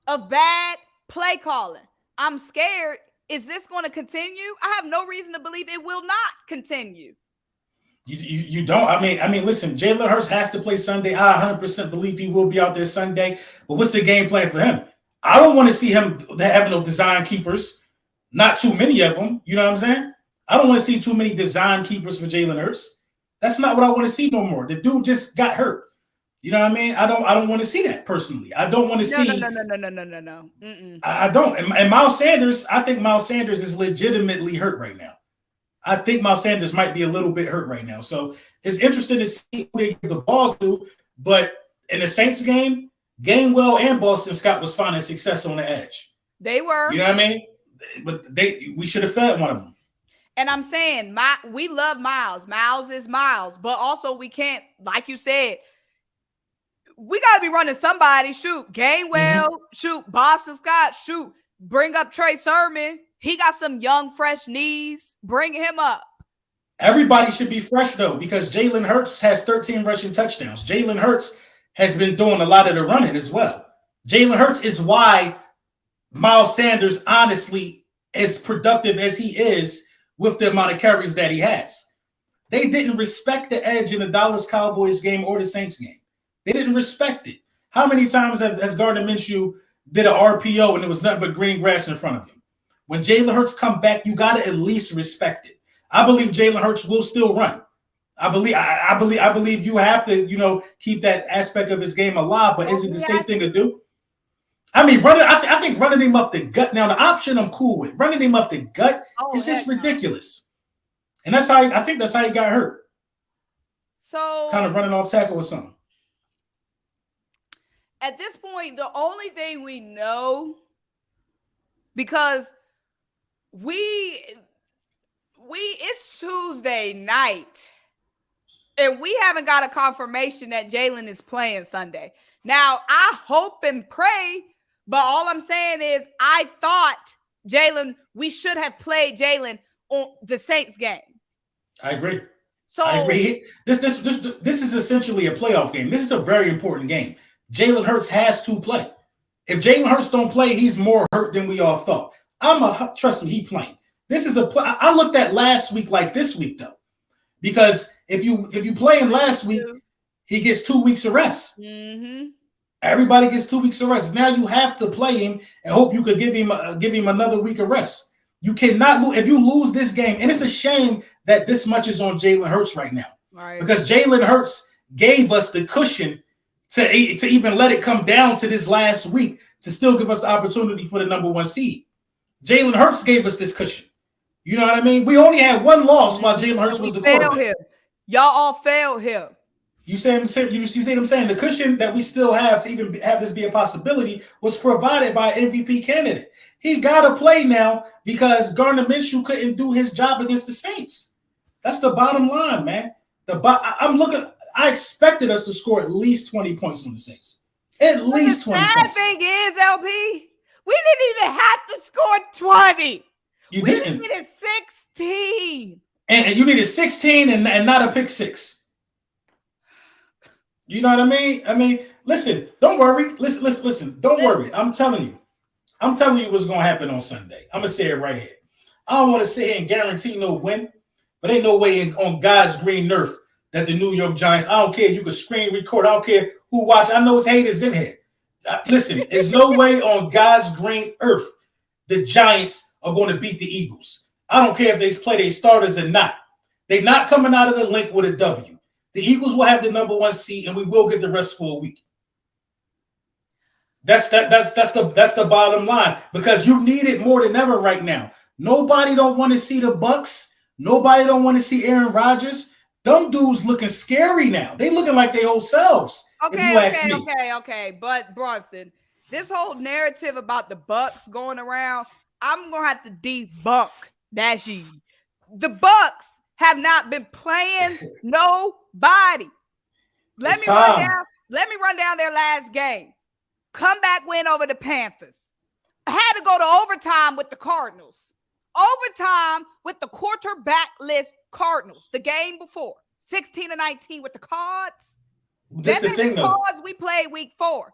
of bad play calling. I'm scared. Is this going to continue? I have no reason to believe it will not continue. You don't. I mean, listen, Jalen Hurts has to play Sunday. I 100% believe he will be out there Sunday. But what's the game plan for him? I don't want to see him having no design keepers. Not too many of them. You know what I'm saying? I don't want to see too many design keepers for Jalen Hurts. That's not what I want to see no more. The dude just got hurt. You know what I mean? I don't want to see that personally. I don't want to see. No. Mm-mm. I don't. And Miles Sanders, I think Miles Sanders is legitimately hurt right now. I think Miles Sanders might be a little bit hurt right now. So it's interesting to see who they give the ball to. But in the Saints game, Gainwell and Boston Scott was finding success on the edge. They were. You know what I mean? But we should have fed one of them. And I'm saying, we love Miles. Miles is Miles. But also we can't, like you said, we got to be running somebody. Shoot, Gainwell. Shoot, Boston Scott. Shoot, bring up Trey Sermon. He got some young, fresh knees. Bring him up. Everybody should be fresh, though, because Jalen Hurts has 13 rushing touchdowns. Jalen Hurts has been doing a lot of the running as well. Jalen Hurts is why Miles Sanders, honestly, as productive as he is with the amount of carries that he has. They didn't respect the edge in the Dallas Cowboys game or the Saints game. They didn't respect it. How many times has Gardner Minshew did an RPO and there was nothing but green grass in front of him? When Jalen Hurts come back, you got to at least respect it. I believe Jalen Hurts will still run. I believe you have to, keep that aspect of his game alive. But is it the safe thing to do? I mean, I think running him up the gut. Now, the option I'm cool with. Running him up the gut is just ridiculous. And that's how I think that's how he got hurt. So kind of running off tackle or something. At this point, the only thing we know, because it's Tuesday night, and we haven't got a confirmation that Jalen is playing Sunday. Now, I hope and pray, but all I'm saying is I thought we should have played Jalen on the Saints game. I agree. I agree. This is essentially a playoff game. This is a very important game. Jalen Hurts has to play. If Jalen Hurts don't play, he's more hurt than we all thought. Trust me, he playing. This is I looked at last week like this week though, because if you play him last week, he gets 2 weeks of rest. Mm-hmm. Everybody gets 2 weeks of rest. Now you have to play him and hope you could give him another week of rest. You cannot lose if you lose this game, and it's a shame that this much is on Jalen Hurts right now, right? Because Jalen Hurts gave us the cushion to even let it come down to this last week to still give us the opportunity for the number 1 seed. Jalen Hurts gave us this cushion. You know what I mean? We only had one loss while Jalen Hurts was the quarterback. Y'all all failed him. You see what I'm saying? The cushion that we still have to even have this be a possibility was provided by MVP candidate. He got to play now because Gardner Minshew couldn't do his job against the Saints. That's the bottom line, man. I expected us to score at least 20 points on the Saints. At least 20 points. The thing is, LP, we didn't even have to score 20. We needed 16. And you needed 16 and not a pick 6. You know what I mean? I mean, listen, don't worry. Listen. Don't worry. I'm telling you what's going to happen on Sunday. I'm going to say it right here. I don't want to sit here and guarantee no win, but ain't no way on God's green earth that the New York Giants, I don't care. You can screen record. I don't care who watch. I know it's haters in here. Listen, there's no way on God's green earth the Giants are going to beat the Eagles. I don't care if they play their starters or not. They're not coming out of the link with a W. The Eagles will have the number 1 seed, and we will get the rest for a week. That's the bottom line, because you need it more than ever right now. Nobody don't want to see the Bucks. Nobody don't want to see Aaron Rodgers. Them dudes looking scary now. They looking like their old selves. Okay. But Brunson, this whole narrative about the Bucks going around, I'm gonna have to debunk that shit. The Bucks have not been playing nobody. Let me run down their last game. Comeback win over the Panthers. Had to go to overtime with the Cardinals. Overtime with the quarterbackless Cardinals. The game before. 16-19 with the Cards. This is the thing, though. Cards we played week 4.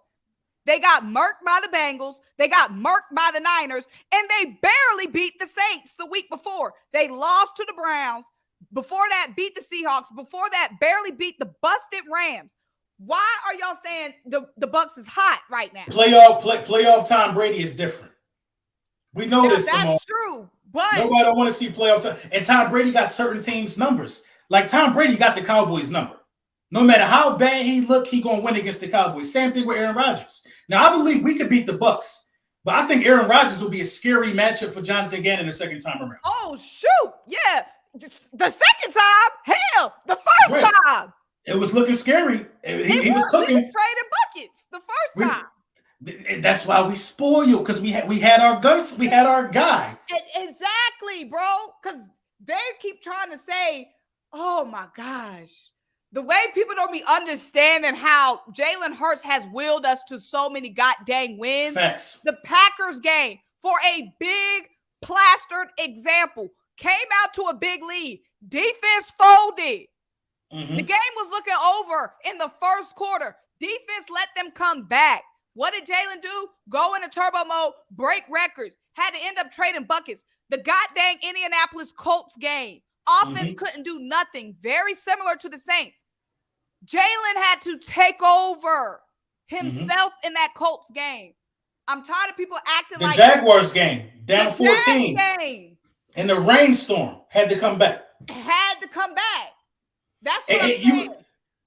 They got murked by the Bengals. They got murked by the Niners. And they barely beat the Saints the week before. They lost to the Browns. Before that, beat the Seahawks. Before that, barely beat the busted Rams. Why are y'all saying the Bucks is hot right now? Playoff Tom Brady is different. We know this. That's true. But nobody don't want to see playoff time. And Tom Brady got certain teams' numbers. Like Tom Brady got the Cowboys' number. No matter how bad he look, he gonna win against the Cowboys. Same thing with Aaron Rodgers. Now I believe we could beat the Bucks, but I think Aaron Rodgers will be a scary matchup for Jonathan Gannon the second time around. Oh shoot, yeah, the second time, hell, the first time. It was looking scary. He was cooking. We traded buckets the first time. That's why we spoil you, because we had our guns, we had our guy. Exactly, bro. Because they keep trying to say, "Oh my gosh." The way people don't be understanding how Jalen Hurts has willed us to so many goddamn wins. Facts. The Packers game, for a big plastered example, came out to a big lead. Defense folded. Mm-hmm. The game was looking over in the first quarter. Defense let them come back. What did Jalen do? Go into turbo mode, break records, had to end up trading buckets. The goddamn Indianapolis Colts game. Offense couldn't do nothing. Very similar to the Saints. Jalen had to take over himself in that Colts game. I'm tired of people acting the like Jaguars game, down the 14. Game. And the rainstorm had to come back. Had to come back. That's what I'm saying.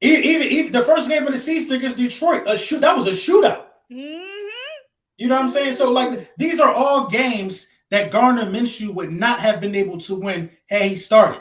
Even the first game of the season against Detroit, that was a shootout. You know what I'm saying? So, like, these are all games that Gardner Minshew would not have been able to win had he started.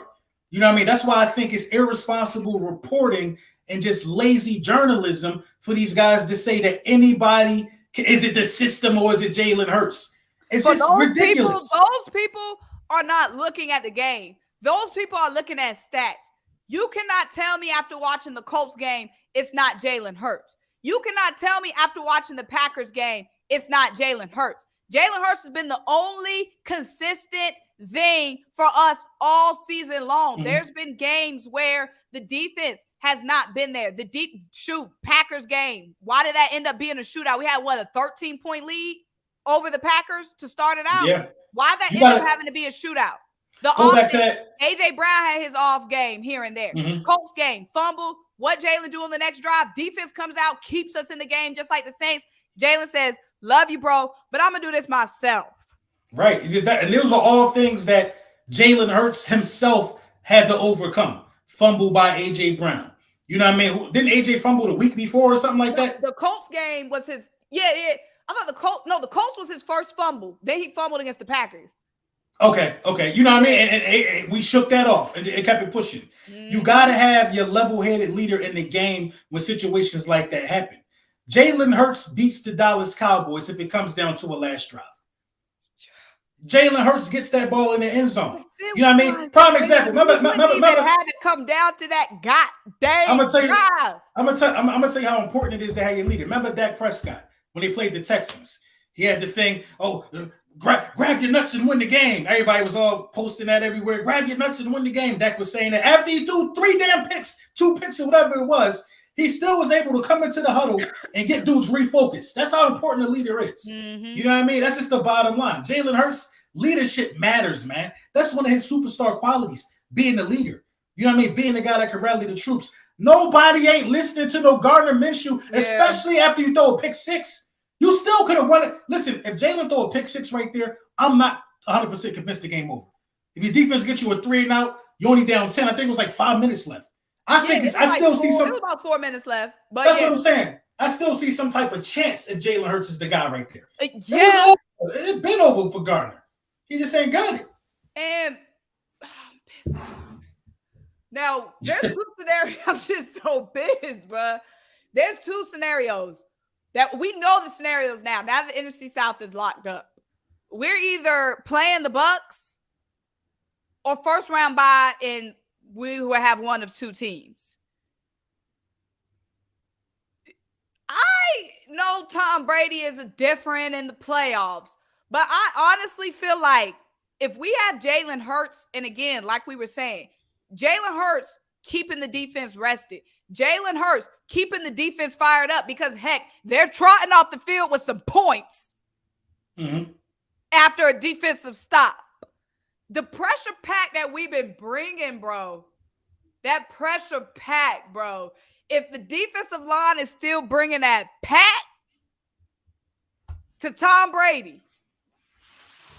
You know what I mean? That's why I think it's irresponsible reporting and just lazy journalism for these guys to say that anybody is it the system or is it Jalen Hurts? It's just ridiculous. Those people are not looking at the game. Those people are looking at stats. You cannot tell me after watching the Colts game, it's not Jalen Hurts. You cannot tell me after watching the Packers game, it's not Jalen Hurts. Jalen Hurts has been the only consistent thing for us all season long. There's been games where the defense has not been there. The Packers game. Why did that end up being a shootout? We had a 13-point lead over the Packers to start it out. Yeah. Why that end up having to be a shootout? The offense, AJ Brown had his off game here and there. Colts game, fumble. What Jalen do on the next drive? Defense comes out, keeps us in the game, just like the Saints. Jalen says, "Love you, bro, but I'm gonna do this myself." Right, and those are all things that Jalen Hurts himself had to overcome. Fumble by AJ Brown. You know what I mean? Didn't AJ fumble the week before or something like that? The Colts game was his. Yeah. I thought the Colts was his first fumble. Then he fumbled against the Packers. Okay. You know what I mean? And we shook that off and it kept it pushing. You got to have your level-headed leader in the game when situations like that happen. Jalen Hurts beats the Dallas Cowboys if it comes down to a last drive. Jalen Hurts gets that ball in the end zone. You know what I mean? Prime example. Remember, it had to come down to that goddamn. I'm gonna tell you how important it is to have your leader. Remember Dak Prescott when they played the Texans? He had the thing. Grab your nuts and win the game. Everybody was all posting that everywhere. Grab your nuts and win the game. Dak was saying that after he threw 3 damn picks, 2 picks or whatever it was, he still was able to come into the huddle and get dudes refocused. That's how important a leader is. You know what I mean? That's just the bottom line. Jalen Hurts, leadership matters, man. That's one of his superstar qualities, being the leader. You know what I mean? Being the guy that can rally the troops. Nobody ain't listening to no Gardner Minshew, especially after you throw a pick 6. You still could have won it. Listen, if Jalen throw a pick 6 right there, I'm not 100% convinced the game over. If your defense gets you a 3 and out, you're only down 10. I think it was like 5 minutes left. I still see some. It was about 4 minutes left. But that's what I'm saying. I still see some type of chance if Jalen Hurts is the guy right there. It's been over for Gardner. He just ain't got it. And now there's 2 scenarios. I'm just so pissed, bro. There's 2 scenarios that we know the scenarios now. Now the NFC South is locked up. We're either playing the Bucks or first round bye, and we will have one of 2 teams. I know Tom Brady is different in the playoffs, but I honestly feel like if we have Jalen Hurts, and again, like we were saying, Jalen Hurts keeping the defense rested, Jalen Hurts keeping the defense fired up because, heck, they're trotting off the field with some points after a defensive stop. The pressure pack that we've been bringing, bro, that pressure pack, bro, if the defensive line is still bringing that pack to Tom Brady,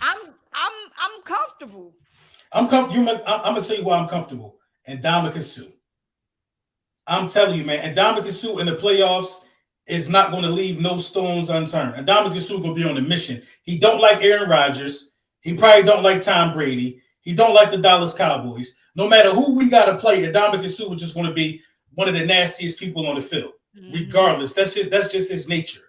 I'm comfortable. I'm gonna tell you why I'm comfortable. And Ndamukong Suh. I'm telling you, man, and Ndamukong Suh in the playoffs is not going to leave no stones unturned. And Ndamukong Suh going to be on a mission. He don't like Aaron Rodgers. He probably don't like Tom Brady. He don't like the Dallas Cowboys. No matter who we got to play, Ndamukong Suh is just going to be one of the nastiest people on the field, regardless. That's just his nature.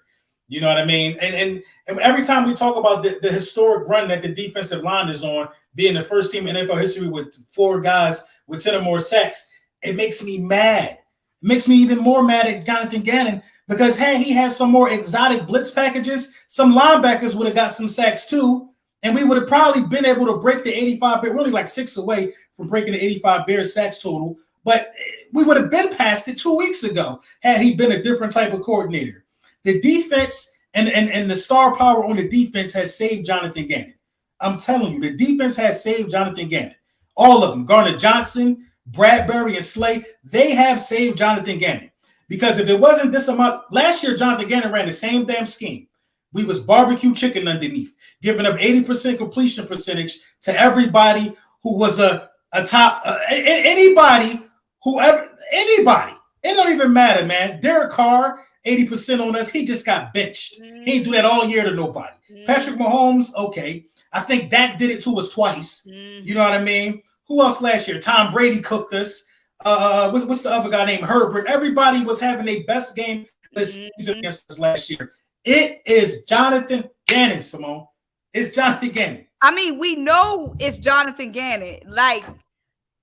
You know what I mean? And every time we talk about the historic run that the defensive line is on, being the first team in NFL history with 4 guys with 10 or more sacks, it makes me mad. It makes me even more mad at Jonathan Gannon because, hey, he had some more exotic blitz packages. Some linebackers would have got some sacks too, and we would have probably been able to break the 85. We're only like 6 away from breaking the 85 Bears sacks total. But we would have been past it 2 weeks ago had he been a different type of coordinator. The defense and the star power on the defense has saved Jonathan Gannon. I'm telling you, the defense has saved Jonathan Gannon. All of them, Gardner Johnson, Bradbury, and Slay, they have saved Jonathan Gannon. Because if it wasn't this amount, last year Jonathan Gannon ran the same damn scheme. We was barbecue chicken underneath, giving up 80% completion percentage to everybody who was a top, anybody. It don't even matter, man. Derek Carr, 80% on us. He just got benched. He didn't do that all year to nobody. Patrick Mahomes, okay. I think Dak did it to us twice. You know what I mean? Who else last year? Tom Brady cooked us. What's the other guy named Herbert? Everybody was having their best game this season against us last year. It is Jonathan Gannon, Simone. It's Jonathan Gannon. I mean, we know it's Jonathan Gannon. Like,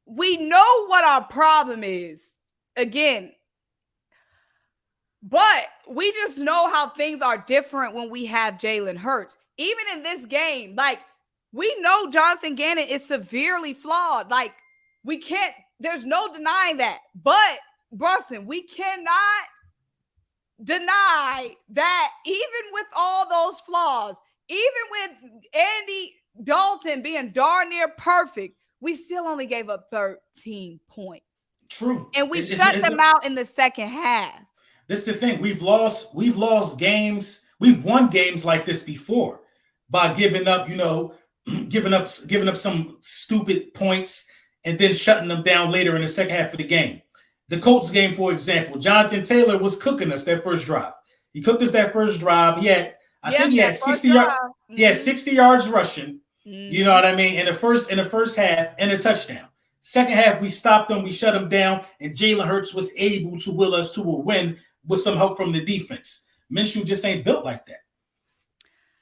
we know what our problem is. Again, but we just know how things are different when we have Jalen Hurts. Even in this game, like, we know Jonathan Gannon is severely flawed. Like, we can't, there's no denying that. But, Brunson, we cannot deny that even with all those flaws, even with Andy Dalton being darn near perfect, we still only gave up 13 points. True. And we shut them out in the second half. This is the thing. We've lost games. We've won games like this before by giving up, giving up some stupid points and then shutting them down later in the second half of the game. The Colts game, for example, Jonathan Taylor was cooking us that first drive. He cooked us that first drive. I think he had 60 yards. He had 60 yards rushing. You know what I mean? In the first half, and a touchdown. Second half, we stopped them, we shut them down, and Jalen Hurts was able to will us to a win with some help from the defense. Minshew just ain't built like that.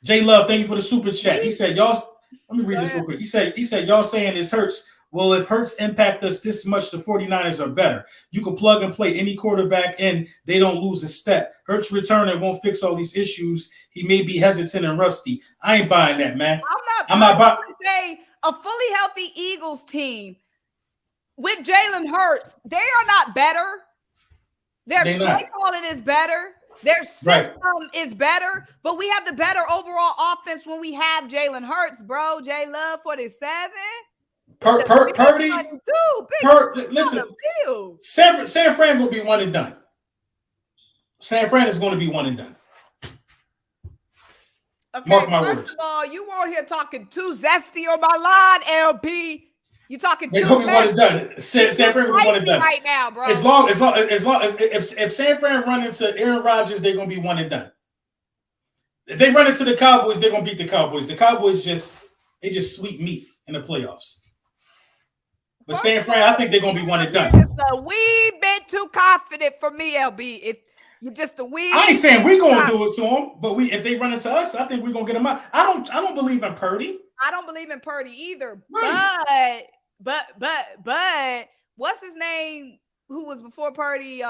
J Love, thank you for the super chat. He said, y'all, let me read this real quick. He said, y'all saying this Hurts. Well, if Hurts impact us this much, the 49ers are better. You can plug and play any quarterback in, they don't lose a step. Hurts returning won't fix all these issues. He may be hesitant and rusty. I ain't buying that, man. I'm not buying say a fully healthy Eagles team with Jalen Hurts, they are not better. Their play calling is better. Their system is better, but we have the better overall offense when we have Jalen Hurts, bro. J Love 47. Purdy. Listen, San Fran will be one and done. San Fran is going to be one and done. Okay, mark my words. First of all, you were here talking too zesty on my line, LB. You talking too zesty. They're going to be one and done. San Fran will be one and done right now, bro. As long as if San Fran run into Aaron Rodgers, they're going to be one and done. If they run into the Cowboys, they're going to beat the Cowboys. The Cowboys just sweet meat in the playoffs. But San Fran, I think they're going to be one and done. It's a wee bit too confident for me, LB. If you're just a wee. I ain't saying we're going to do it to them, but if they run into us, I think we're going to get them out. I don't believe in Purdy. I don't believe in Purdy either. Right. But what's his name? Who was before Purdy?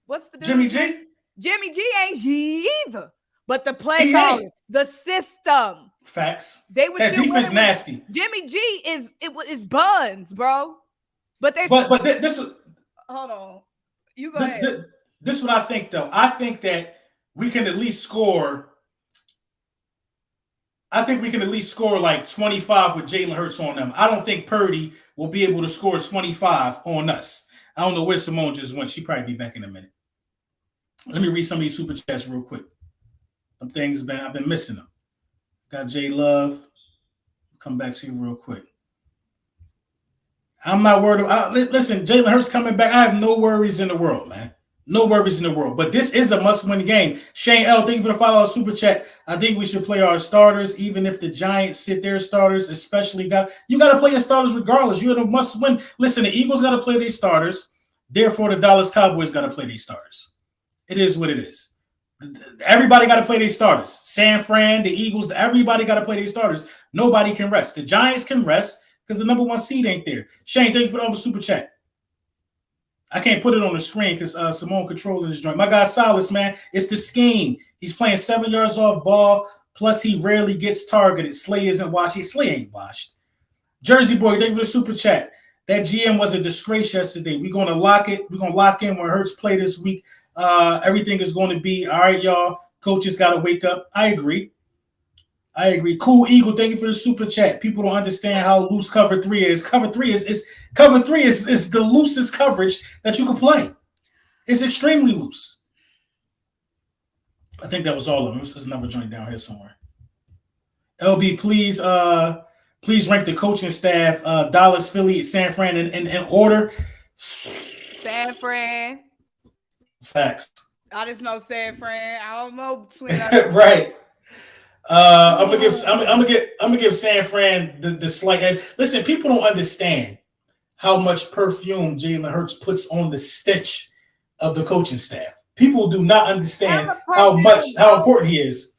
What's the dude? Jimmy G? Jimmy G ain't he either. But the play calling, the system. Facts. They were that defense nasty. Jimmy G is buns, bro. But this is hold on. You go ahead. This is what I think though. I think that we can at least score. I think we can at least score like 25 with Jalen Hurts on them. I don't think Purdy will be able to score 25 on us. I don't know where Simone just went. She'll probably be back in a minute. Let me read some of these super chats real quick. Some things I've been missing them. Got J Love. Come back to you real quick. I'm not worried about. Listen, Jalen Hurts coming back. I have no worries in the world, man. No worries in the world. But this is a must-win game. Shane L, thank you for the follow super chat. I think we should play our starters, even if the Giants sit their starters, especially you got to play your starters regardless. You're the must-win. Listen, the Eagles got to play their starters. Therefore, the Dallas Cowboys got to play their starters. It is what it is. Everybody got to play their starters. San Fran, the Eagles, everybody got to play their starters. Nobody can rest. The Giants can rest because the number one seed ain't there. Shane, thank you for the super chat. I can't put it on the screen because Simone controlling this joint. My guy Silas, man, it's the scheme. He's playing 7 yards off ball, plus he rarely gets targeted. Slay isn't washed. Slay ain't washed. Jersey boy, thank you for the super chat. That GM was a disgrace yesterday. We're going to lock it. We're going to lock in when Hurts play this week. Everything is going to be all right, y'all. Coaches got to wake up. I agree. Cool Eagle, thank you for the super chat. People don't understand how loose cover 3 is. Cover 3 is the loosest coverage that you can play. It's extremely loose. I think that was all of them. There's another joint down here somewhere. LB, please rank the coaching staff, Dallas, Philly, San Fran in order. San Fran. Facts. I just know San Fran. I don't know between right. I'm gonna give San Fran the slight edge. Listen, people don't understand how much perfume Jalen Hurts puts on the stench of the coaching staff. People do not understand how important he is.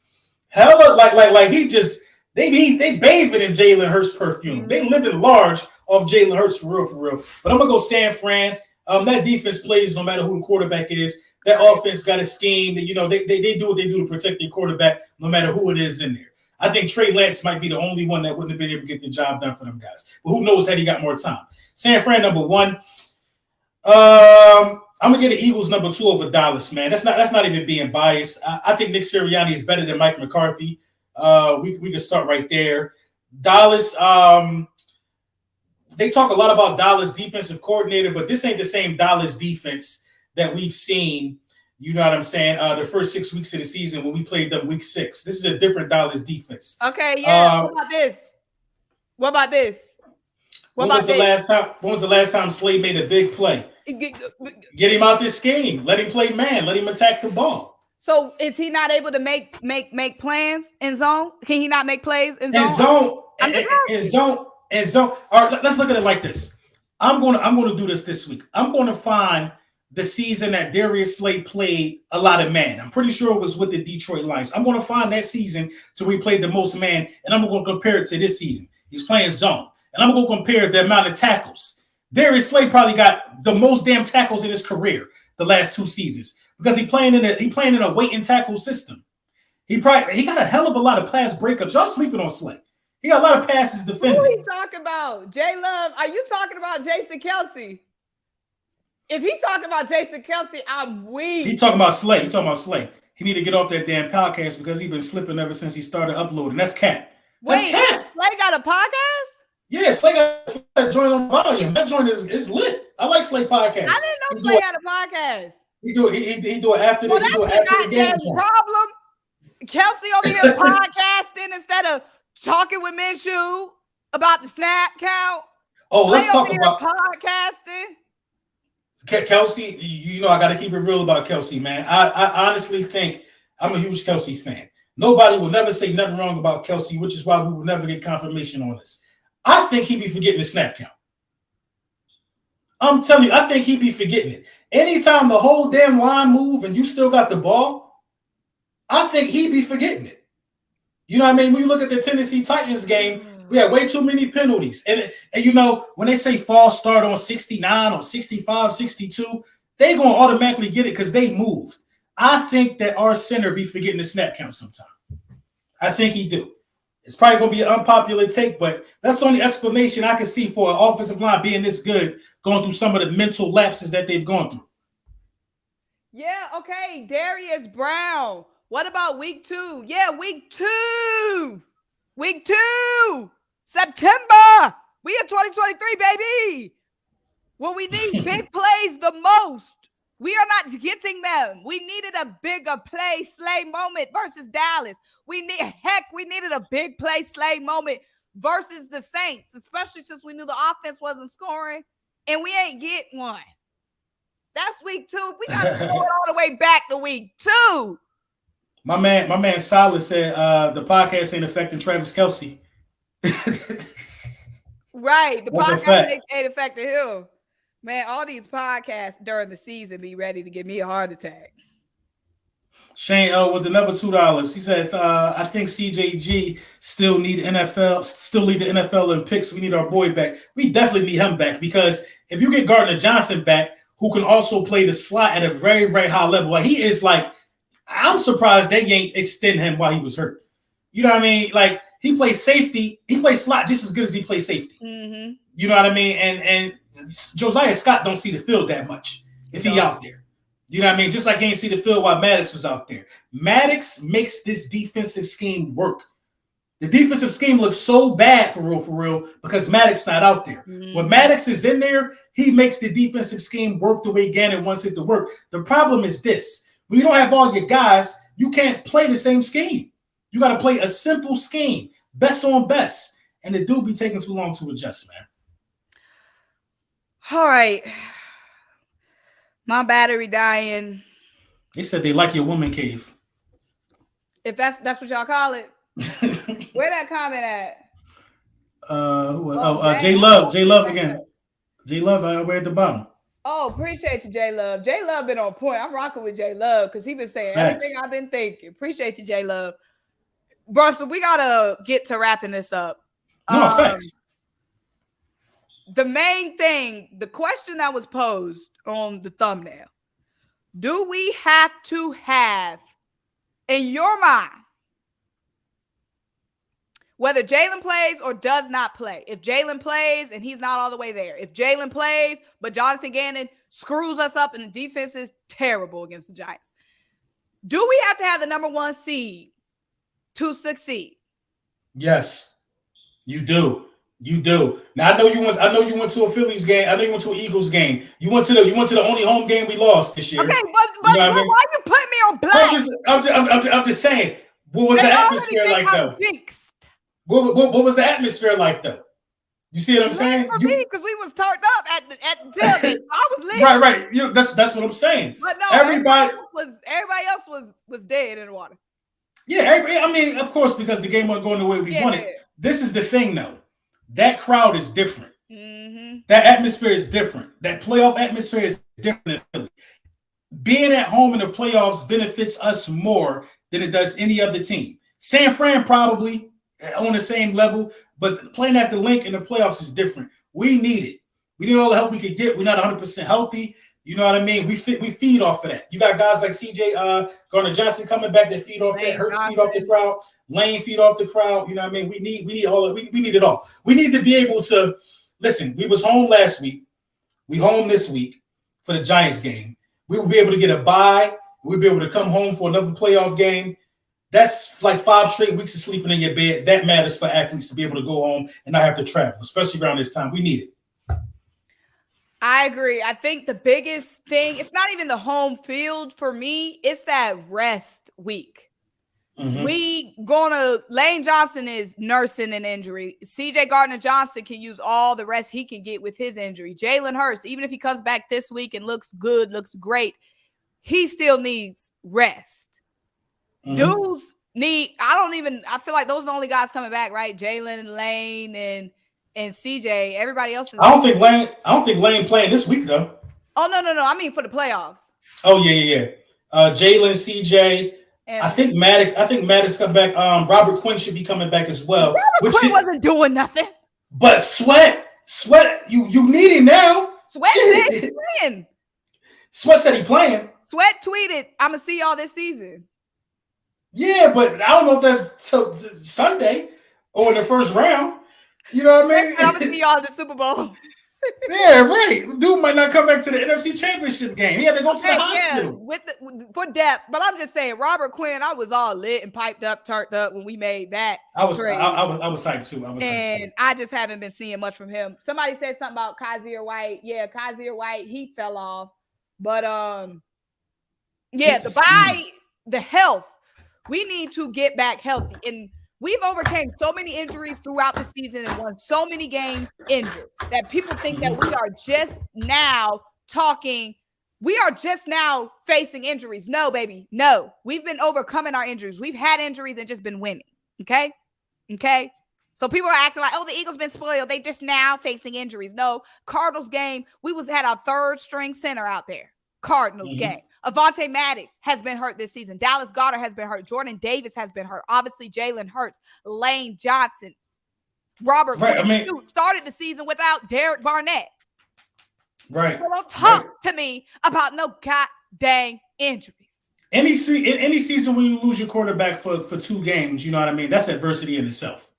Hella like he just they bathe it in Jalen Hurts perfume. Mm-hmm. They live in large off Jalen Hurts for real. But I'm gonna go San Fran. That defense plays no matter who the quarterback is. That offense got a scheme that, they do what they do to protect their quarterback no matter who it is in there. I think Trey Lance might be the only one that wouldn't have been able to get the job done for them guys. But who knows had he got more time. San Fran, number 1. I'm going to get the Eagles number 2 over Dallas, man. That's not even being biased. I think Nick Sirianni is better than Mike McCarthy. We can start right there. Dallas, they talk a lot about Dallas defensive coordinator, but this ain't the same Dallas defense that we've seen, you know what I'm saying, the first 6 weeks of the season when we played them week 6. This is a different Dallas defense. Okay, yeah. What about this? When was the last time Slade made a big play? Get him out this game. Let him play man. Let him attack the ball. So is he not able to make plans in zone? Can he not make plays in zone? In zone. All right, let's look at it like this. I'm gonna do this week. I'm gonna find the season that Darius Slay played a lot of man. I'm pretty sure it was with the Detroit Lions. I'm going to find that season to where he played the most man, and I'm going to compare it to this season. He's playing zone, and I'm going to compare the amount of tackles. Darius Slay probably got the most damn tackles in his career the last 2 seasons because he playing in a wait and tackle system. He got a hell of a lot of pass breakups. Y'all sleeping on Slay. He got a lot of passes defending. Who are you talking about? J Love? Are you talking about Jason Kelce? If he talking about Jason Kelce, I'm weak. He talking about Slay. He need to get off that damn podcast because he been slipping ever since he started uploading. That's cat. Wait, Slay got a podcast? Yeah, Slay got a joint on volume. That joint is lit. I like Slay podcast. I didn't know Slay had a podcast. He do it after this. He do it after the game. Problem. Kelce over here podcasting instead of talking with Minshew about the snap count. Oh, let's talk about podcasting. Kelce, I got to keep it real about Kelce, man. I honestly think I'm a huge Kelce fan. Nobody will never say nothing wrong about Kelce, which is why we will never get confirmation on this. I think he be forgetting the snap count. I'm telling you, I think he be forgetting it. Anytime the whole damn line move and you still got the ball, I think he be forgetting it. You know what I mean? When you look at the Tennessee Titans game, we had way too many penalties. And when they say false start on 69 or 65, 62, they going to automatically get it because they moved. I think that our center be forgetting the snap count sometime. I think he do. It's probably going to be an unpopular take, but that's the only explanation I can see for an offensive line being this good, going through some of the mental lapses that they've gone through. Yeah, okay. Darius Brown. What about week 2? Yeah, week 2. Week 2. September. We in 2023, baby. When we need big plays the most, we are not getting them. We needed a bigger play Slay moment versus Dallas. We needed a big play Slay moment versus the Saints, especially since we knew the offense wasn't scoring, and we ain't get one. That's week 2. We got to go all the way back to week 2. My man Silas said the podcast ain't affecting Travis Kelce. Right. The podcast ain't affecting him. Man, all these podcasts during the season be ready to give me a heart attack. Shane with another $2. He said, I think CJG still lead the NFL in picks. We need our boy back. We definitely need him back because if you get Gardner Johnson back, who can also play the slot at a very, very high level, like he is like, I'm surprised they ain't extend him while he was hurt. You know what I mean? Like he plays safety. He plays slot just as good as he plays safety. Mm-hmm. You know what I mean? And Josiah Scott don't see the field that much if he out there. You know what I mean? Just like he ain't see the field while Maddox was out there. Maddox makes this defensive scheme work. The defensive scheme looks so bad for real, because Maddox not out there. When Maddox is in there, he makes the defensive scheme work the way Gannon wants it to work. The problem is this. When you don't have all your guys, you can't play the same scheme. You got to play a simple scheme, best on best. And the dude be taking too long to adjust, man. All right. My battery dying. They said they like your woman cave. If that's what y'all call it. Where that comment at? J Love again. J Love, we're at the bottom. Oh, appreciate you, J Love. J Love been on point. I'm rocking with J Love because he been saying everything I've been thinking. Appreciate you, J Love. Brunson, we gotta get to wrapping this up. No, facts. The main thing, the question that was posed on the thumbnail: do we have to have, in your mind, whether Jalen plays or does not play? If Jalen plays and he's not all the way there, if Jalen plays but Jonathan Gannon screws us up and the defense is terrible against the Giants, do we have to have the number 1 seed to succeed? Yes, you do. You do. Now I know you went to a Phillies game. I know you went to an Eagles game. You went to the only home game we lost this year. Okay, but you know why you put me on black? I'm just saying. What was the atmosphere like though? What was the atmosphere like though? You see what I'm saying? For me, because we was turned up at the tailgate. I was leaving. Right. You know, that's what I'm saying. But no, everybody else was dead in the water. Yeah, I mean, of course, because the game wasn't going the way we wanted. This is the thing, though. That crowd is different. That atmosphere is different. That playoff atmosphere is different in Philly. Being at home in the playoffs benefits us more than it does any other team. San Fran probably on the same level, but playing at the Link in the playoffs is different. We need it. We need all the help we could get. We're not 100% healthy. You know what I mean? We feed off of that. You got guys like CJ Gardner Johnson coming back that feed off that. Hurts feed off the crowd. Lane feed off the crowd. You know what I mean? We need all of we need it all. We need to be able to listen. We was home last week. We home this week for the Giants game. We will be able to get a bye. We'll be able to come home for another playoff game. That's like 5 straight weeks of sleeping in your bed. That matters for athletes to be able to go home and not have to travel, especially around this time. We need it. I agree. I think the biggest thing, it's not even the home field for me, it's that rest week. Lane Johnson is nursing an injury. CJ Gardner Johnson can use all the rest he can get with his injury. Jalen Hurts, even if he comes back this week and looks good, looks great, he still needs rest. Dudes I feel like those are the only guys coming back, right? Jalen, Lane, and CJ. Everybody else is. I don't think Lane playing this week though. Oh no! I mean for the playoffs. Oh yeah. Jalen, CJ. And I think Maddox come back. Robert Quinn should be coming back as well. Robert Quinn wasn't doing nothing. But Sweat, you need him now. Sweat said he's playing. Sweat said he playing. Sweat tweeted, "I'm gonna see y'all this season." Yeah, but I don't know if that's Sunday or in the first round. You know what I mean? I'm gonna see y'all in the Super Bowl. Yeah, right. Dude might not come back to the NFC Championship game. He had to go to the hospital for depth. But I'm just saying, Robert Quinn, I was all lit and piped up, turned up when we made that. I was hyped too. I just haven't been seeing much from him. Somebody said something about Kaiser White. Yeah, Kaiser White, he fell off. But the health. We need to get back healthy. And we've overcame so many injuries throughout the season and won so many games injured that people think that we are just now facing injuries. No, baby, no. We've been overcoming our injuries. We've had injuries and just been winning, okay? So people are acting like, oh, the Eagles been spoiled. They just now facing injuries. No, Cardinals game, we had our 3rd string center out there. Cardinals game. Avonte Maddox has been hurt this season. Dallas Goedert has been hurt. Jordan Davis has been hurt. Obviously, Jalen Hurts, Lane Johnson, Robert Quinn started the season without Derek Barnett. Right. So don't talk to me about no goddamn injuries. Any season when you lose your quarterback for 2 games, you know what I mean? That's adversity in itself.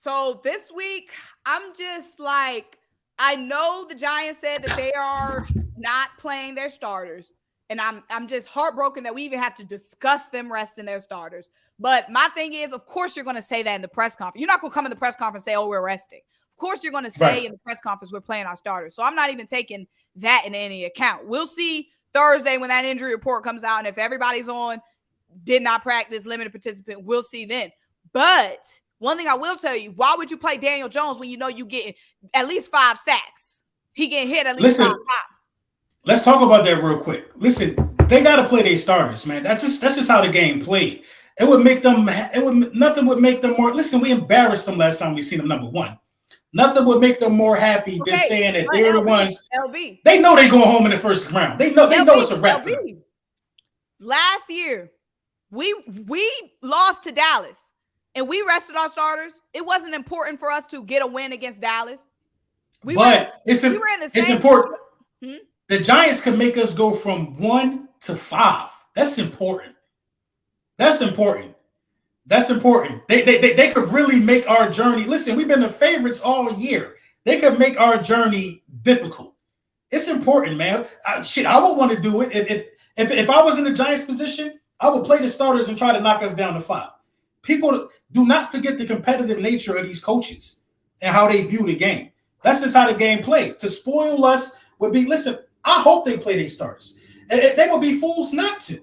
So this week, I'm just like, I know the Giants said that they are not playing their starters. And I'm just heartbroken that we even have to discuss them resting their starters. But my thing is, of course, you're going to say that in the press conference. You're not going to come in the press conference and say, oh, we're resting. Of course, you're going to say in the press conference, we're playing our starters. So I'm not even taking that in any account. We'll see Thursday when that injury report comes out. And if everybody's on, did not practice, limited participant, we'll see then. But one thing I will tell you, why would you play Daniel Jones when you know you get at least 5 sacks? He getting hit at least 5 times. Let's talk about that real quick. Listen, they got to play their starters, man. That's just how the game played. Nothing would make them more. Listen, we embarrassed them last time we seen them number 1. Nothing would make them more happy than saying that they're the ones. LB. They know they going home in the first round. They know it's a wrap. Last year, we lost to Dallas and we rested our starters. It wasn't important for us to get a win against Dallas. It's important. The Giants can make us go from 1 to 5. That's important. That's important. They could really make our journey. Listen, we've been the favorites all year. They could make our journey difficult. It's important, man. I would want to do it. If I was in the Giants position, I would play the starters and try to knock us down to 5. People do not forget the competitive nature of these coaches and how they view the game. That's just how the game played. To spoil us would be, listen, I hope they play their starters. They would be fools not to.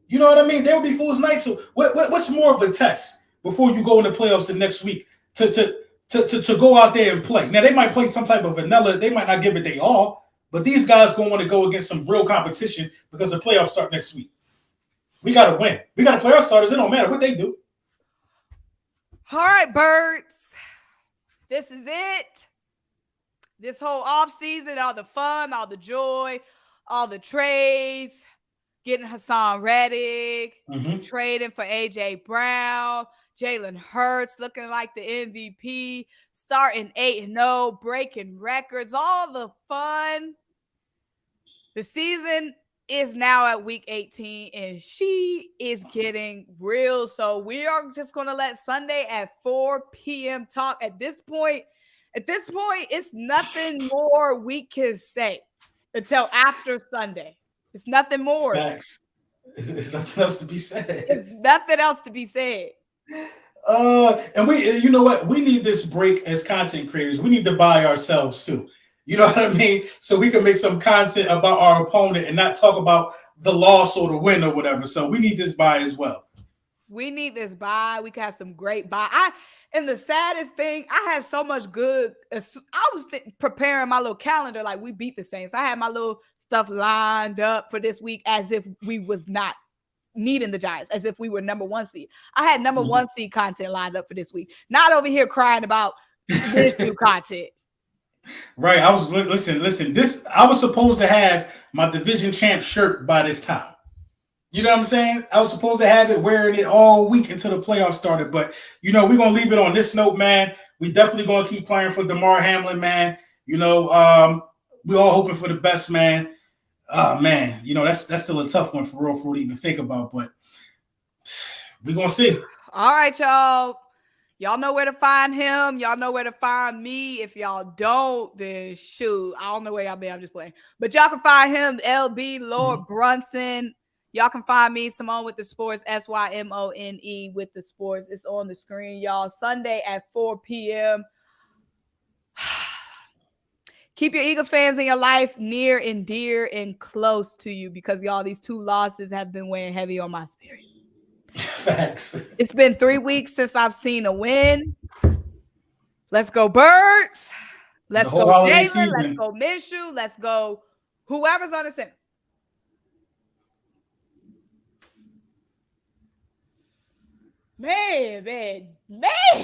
You know what I mean? They would be fools not to. What's more of a test before you go in the playoffs the next week to go out there and play? Now, they might play some type of vanilla. They might not give it their all, but these guys going to want to go against some real competition because the playoffs start next week. We got to win. We got to play our starters. It don't matter what they do. All right, birds. This is it. This whole offseason, all the fun, all the joy, all the trades, getting Hassan Reddick, trading for A.J. Brown, Jalen Hurts looking like the MVP, starting 8-0, breaking records, all the fun. The season is now at week 18, and she is getting real. So we are just going to let Sunday at 4 p.m. talk. At this point, it's nothing more we can say until after Sunday. It's nothing more. Facts. There's nothing else to be said. There's nothing else to be said. And you know what? We need this break as content creators. We need to buy ourselves too. You know what I mean? So we can make some content about our opponent and not talk about the loss or the win or whatever. So we need this buy as well. We need this buy. We can have some great buy. And the saddest thing, I had so much good. I was preparing my little calendar like we beat the Saints. I had my little stuff lined up for this week as if we was not needing the Giants, as if we were number 1 seed. I had number 1 seed content lined up for this week. Not over here crying about this new content. Right. I was listen. I was supposed to have my division champ shirt by this time. You know what I'm saying? I was supposed to have it, wearing it all week until the playoffs started. But, we're going to leave it on this note, man. We definitely going to keep playing for DeMar Hamlin, man. We all hoping for the best, man. Man, that's still a tough one for real to even think about. But we're going to see. All right, y'all. Y'all know where to find him. Y'all know where to find me. If y'all don't, then shoot. I don't know where y'all be. I'm just playing. But y'all can find him, LB, Lord Brunson. Y'all can find me, Simone with the Sports, SYMONE with the Sports. It's on the screen, y'all. Sunday at 4 p.m. Keep your Eagles fans in your life near and dear and close to you because, y'all, these 2 losses have been weighing heavy on my spirit. Facts. It's been 3 weeks since I've seen a win. Let's go, Birds. Let's go, Jalen. Let's go, Minshew. Let's go, whoever's on the center. Man.